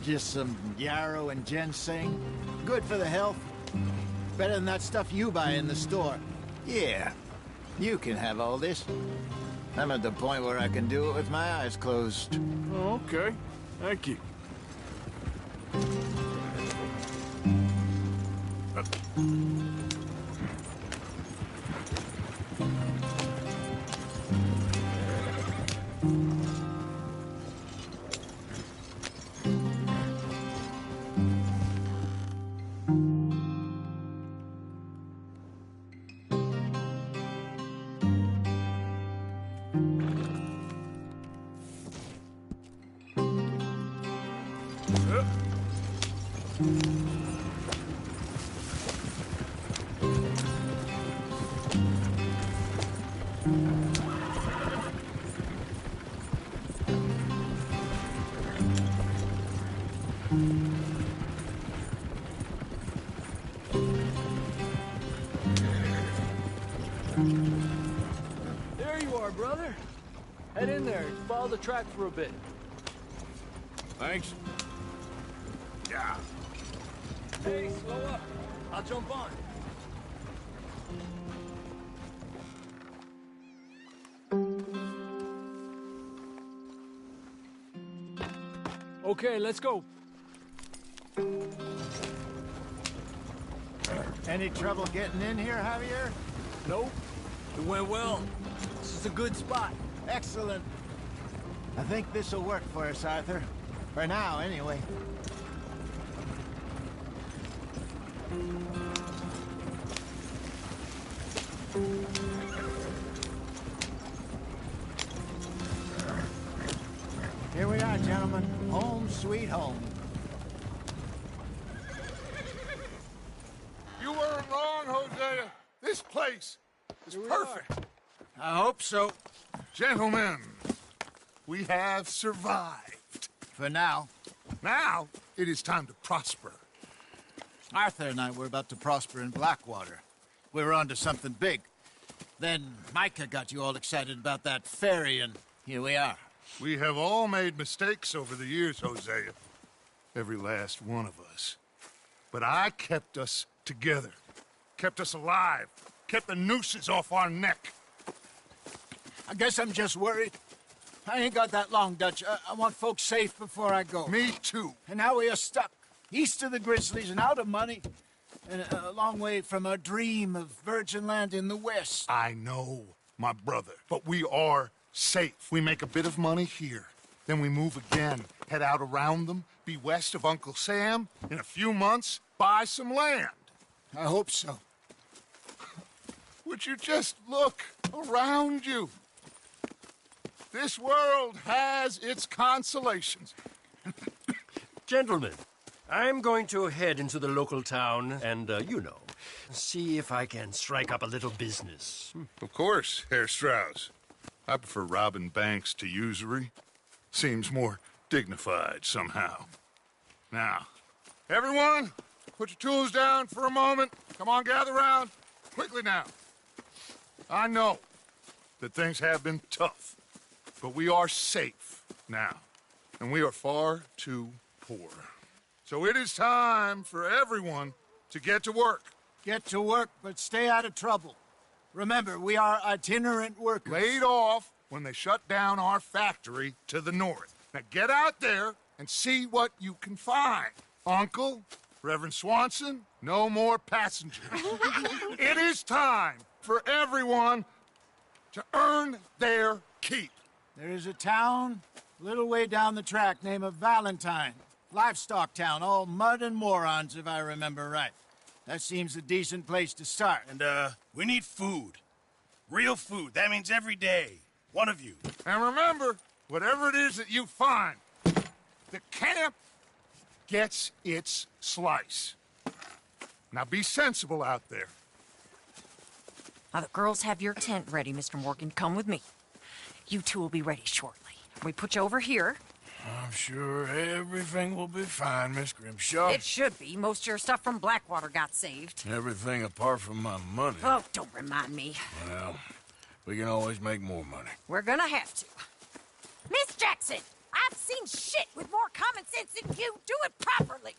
Just some yarrow and ginseng. Good for the health. Better than that stuff you buy in the store. Yeah, you can have all this. I'm at the point where I can do it with my eyes closed. Oh, okay. Thank you. There you are, brother. Head in there and follow the track for a bit. Thanks. Yeah. Hey, slow up. I'll jump on. Okay, let's go. Any trouble getting in here, Javier? Nope. It went well. This is a good spot. Excellent. I think this'll work for us, Arthur. For now, anyway. Here we are, gentlemen. Home sweet home. You weren't wrong, Hosea. This place is perfect. I hope so. Gentlemen, we have survived. For now. Now, it is time to prosper. Arthur and I were about to prosper in Blackwater. We were onto something big. Then Micah got you all excited about that ferry, and here we are. We have all made mistakes over the years, Hosea. Every last one of us. But I kept us together. Kept us alive. Kept the nooses off our neck. I guess I'm just worried. I ain't got that long, Dutch. I want folks safe before I go. Me too. And now we are stuck, east of the Grizzlies and out of money, and a long way from our dream of virgin land in the west. I know, my brother, but we are safe. We make a bit of money here. Then we move again, head out around them, be west of Uncle Sam. In a few months, buy some land. I hope so. Would you just look around you? This world has its consolations. Gentlemen, I'm going to head into the local town and, see if I can strike up a little business. Of course, Herr Strauss. I prefer robbing banks to usury. Seems more dignified somehow. Now, everyone, put your tools down for a moment. Come on, gather round. Quickly now. I know that things have been tough, but we are safe now, and we are far too poor. So it is time for everyone to get to work. Get to work, but stay out of trouble. Remember, we are itinerant workers. Laid off when they shut down our factory to the north. Now get out there and see what you can find. Uncle, Reverend Swanson, no more passengers. It is time for everyone to earn their keep. There is a town a little way down the track named Valentine. Livestock town, all mud and morons, if I remember right. That seems a decent place to start. And, we need food. Real food. That means every day. One of you. And remember, whatever it is that you find, the camp gets its slice. Now be sensible out there. Now, the girls have your tent ready, Mr. Morgan. Come with me. You two will be ready shortly. We put you over here. I'm sure everything will be fine, Miss Grimshaw. It should be. Most of your stuff from Blackwater got saved. Everything apart from my money. Oh, don't remind me. Well, we can always make more money. We're gonna have to. Miss Jackson, I've seen shit with more common sense than you. Do it properly.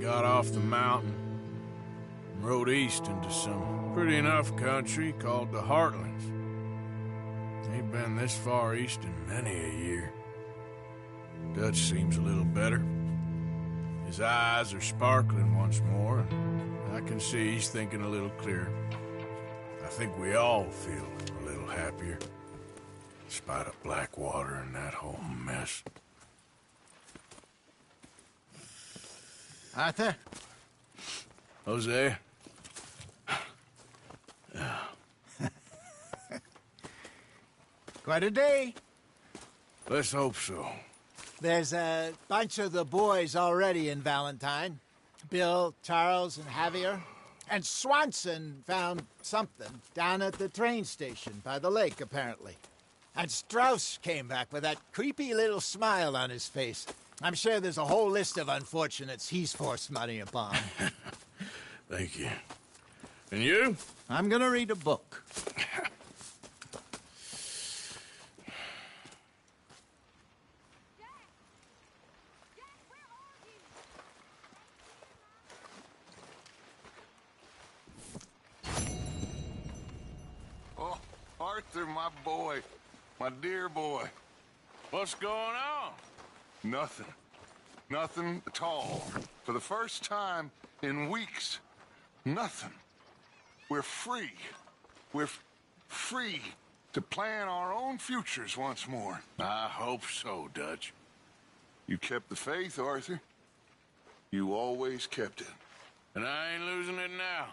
Got off the mountain and rode east into some pretty enough country called the Heartlands. Ain't been this far east in many a year. Dutch seems a little better. His eyes are sparkling once more, and I can see he's thinking a little clearer. I think we all feel a little happier, in spite of Blackwater and that whole mess. Arthur? Jose? Quite a day. Let's hope so. There's a bunch of the boys already in Valentine. Bill, Charles, and Javier. And Swanson found something down at the train station by the lake, apparently. And Strauss came back with that creepy little smile on his face. I'm sure there's a whole list of unfortunates he's forced money upon. Thank you. And you? I'm gonna read a book. Oh, Arthur, my boy. My dear boy. What's going on? Nothing. Nothing at all. For the first time in weeks, nothing. We're free. We're free to plan our own futures once more. I hope so, Dutch. You kept the faith, Arthur. You always kept it. And I ain't losing it now.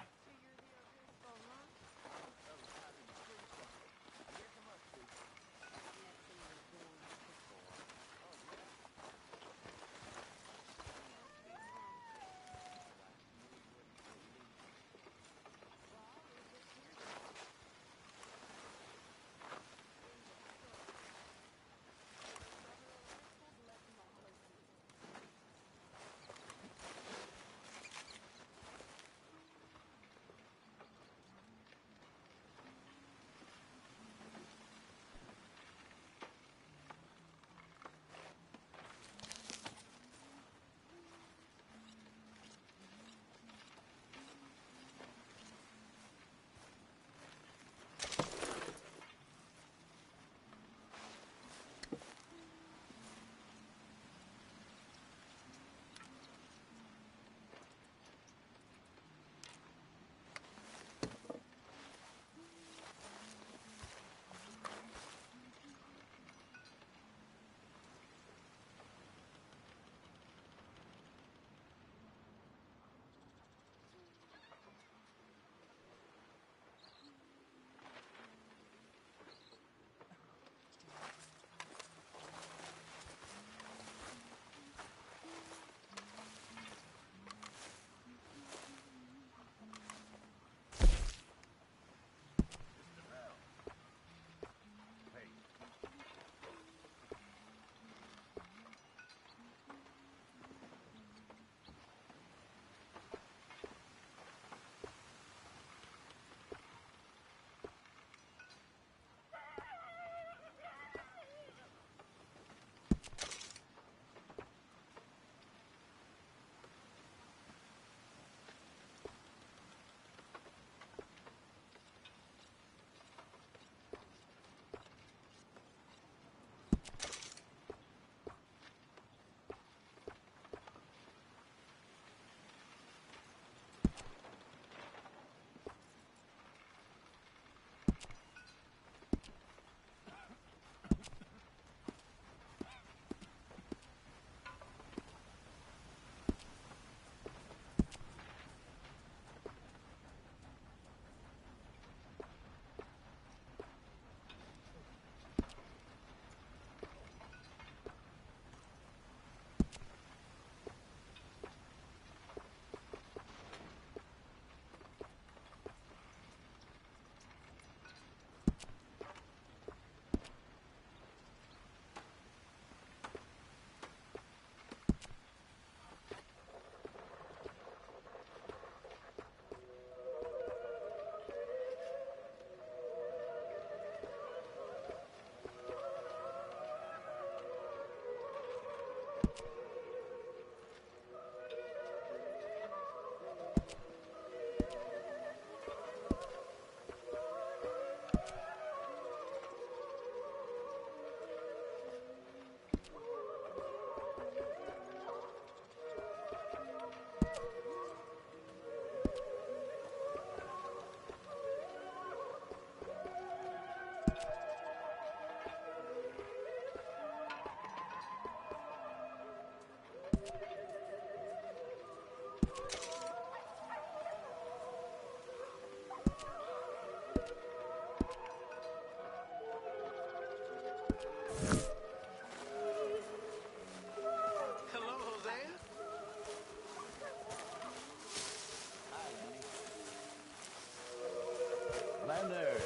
Leonard.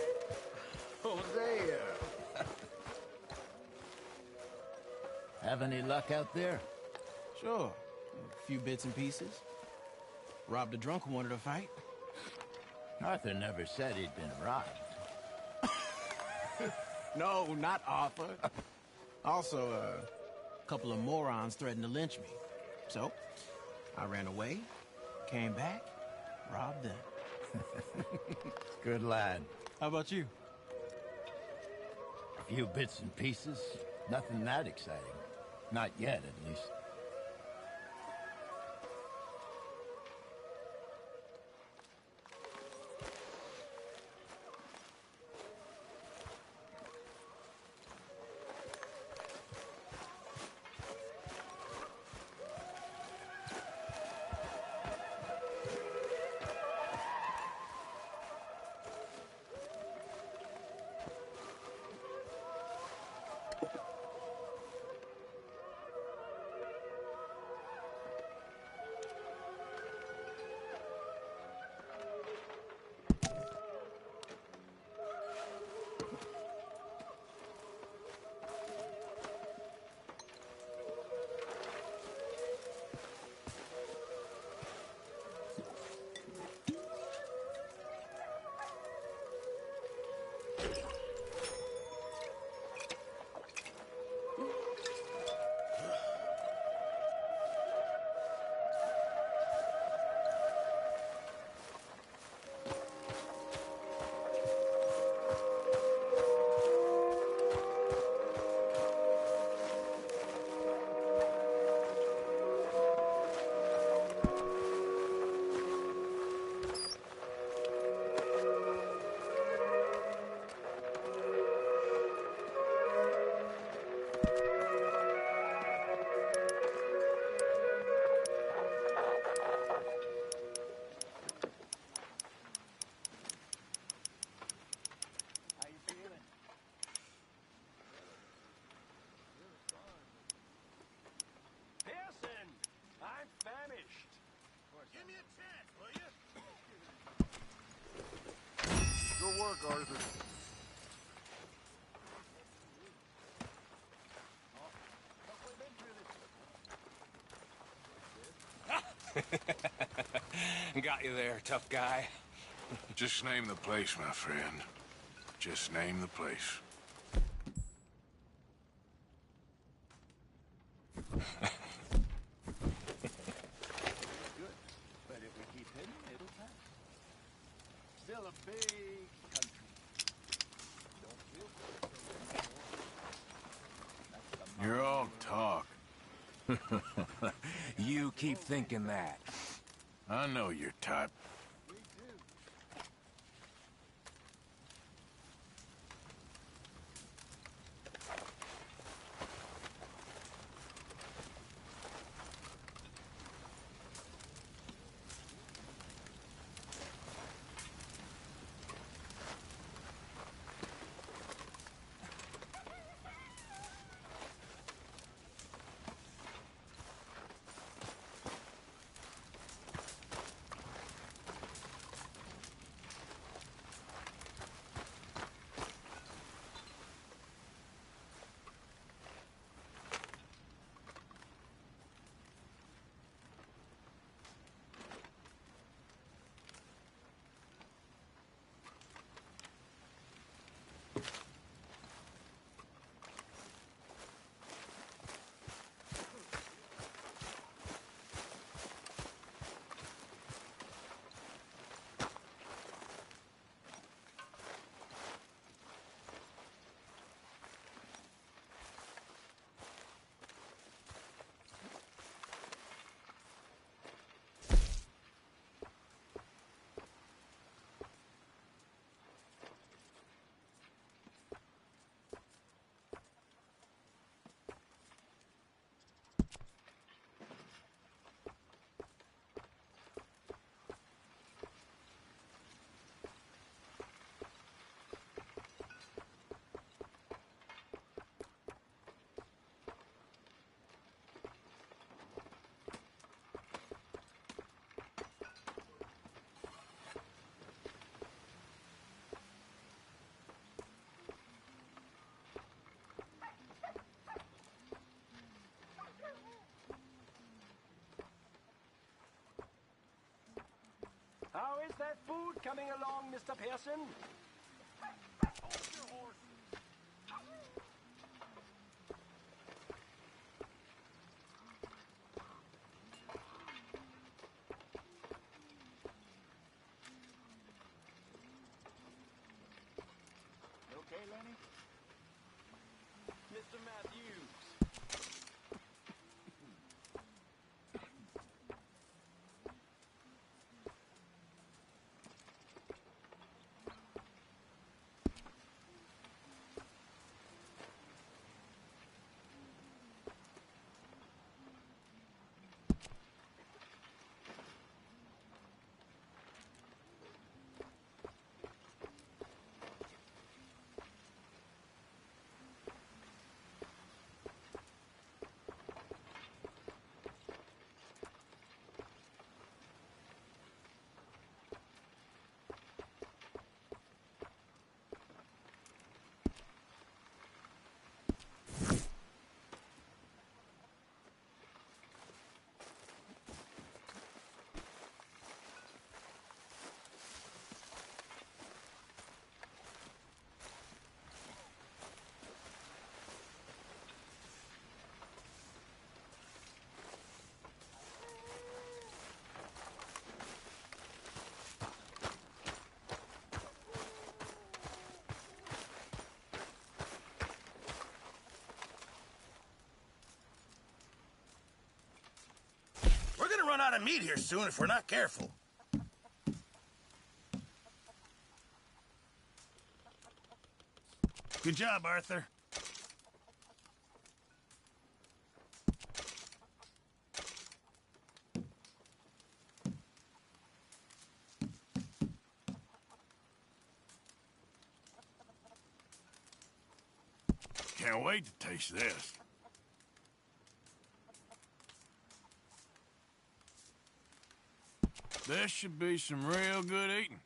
Hosea. Have any luck out there? Sure. A few bits and pieces. Robbed a drunk who wanted to fight. Arthur never said he'd been robbed. No, not Arthur. Also, a couple of morons threatened to lynch me. So, I ran away, came back, robbed them. Good lad. How about you? A few bits and pieces. Nothing that exciting. Not yet, at least. Give me a chance, will you? Good work, Arthur. Got you there, tough guy. Just name the place, my friend. Just name the place. Good. But if we keep hitting, it'll pass. Still a big country. Don't feel so You're all talk. You keep thinking that. I know your type. How is that food coming along, Mr. Pearson? Hold your horse. You okay, Lenny? Mr. Matthews. We're gonna run out of meat here soon if we're not careful. Good job, Arthur. Can't wait to taste this. This should be some real good eating.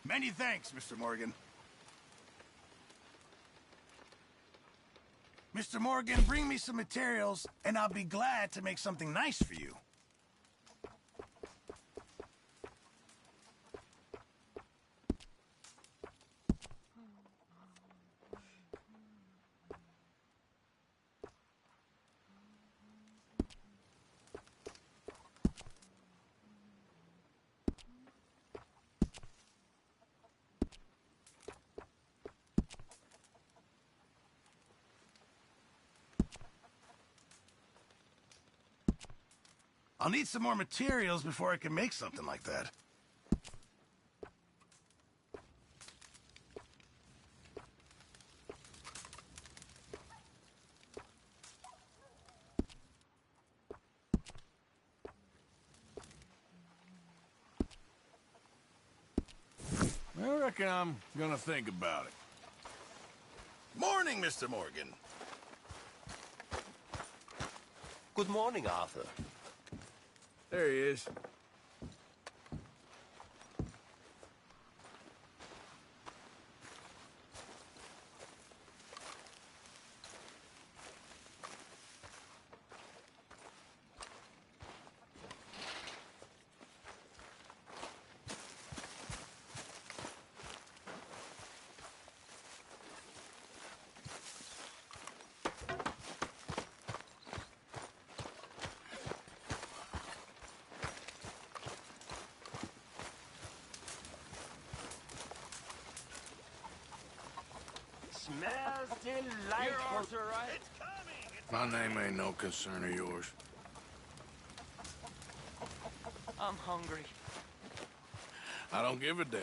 Many thanks, Mr. Morgan. Mr. Morgan, bring me some materials, and I'll be glad to make something nice for you. I'll need some more materials before I can make something like that. I reckon I'm gonna think about it. Morning, Mr. Morgan. Good morning, Arthur. There he is. Smells delightful. Arthur, right? My name ain't no concern of yours. I'm hungry. I don't give a damn.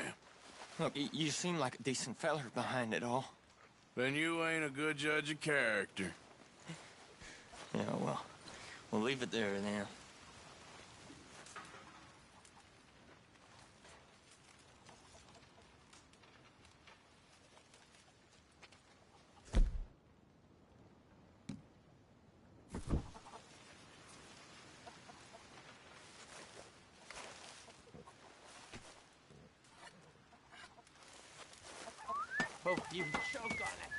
Look, you seem like a decent feller behind it all. Then you ain't a good judge of character. Yeah, well, we'll leave it there then. Oh, you choke on it.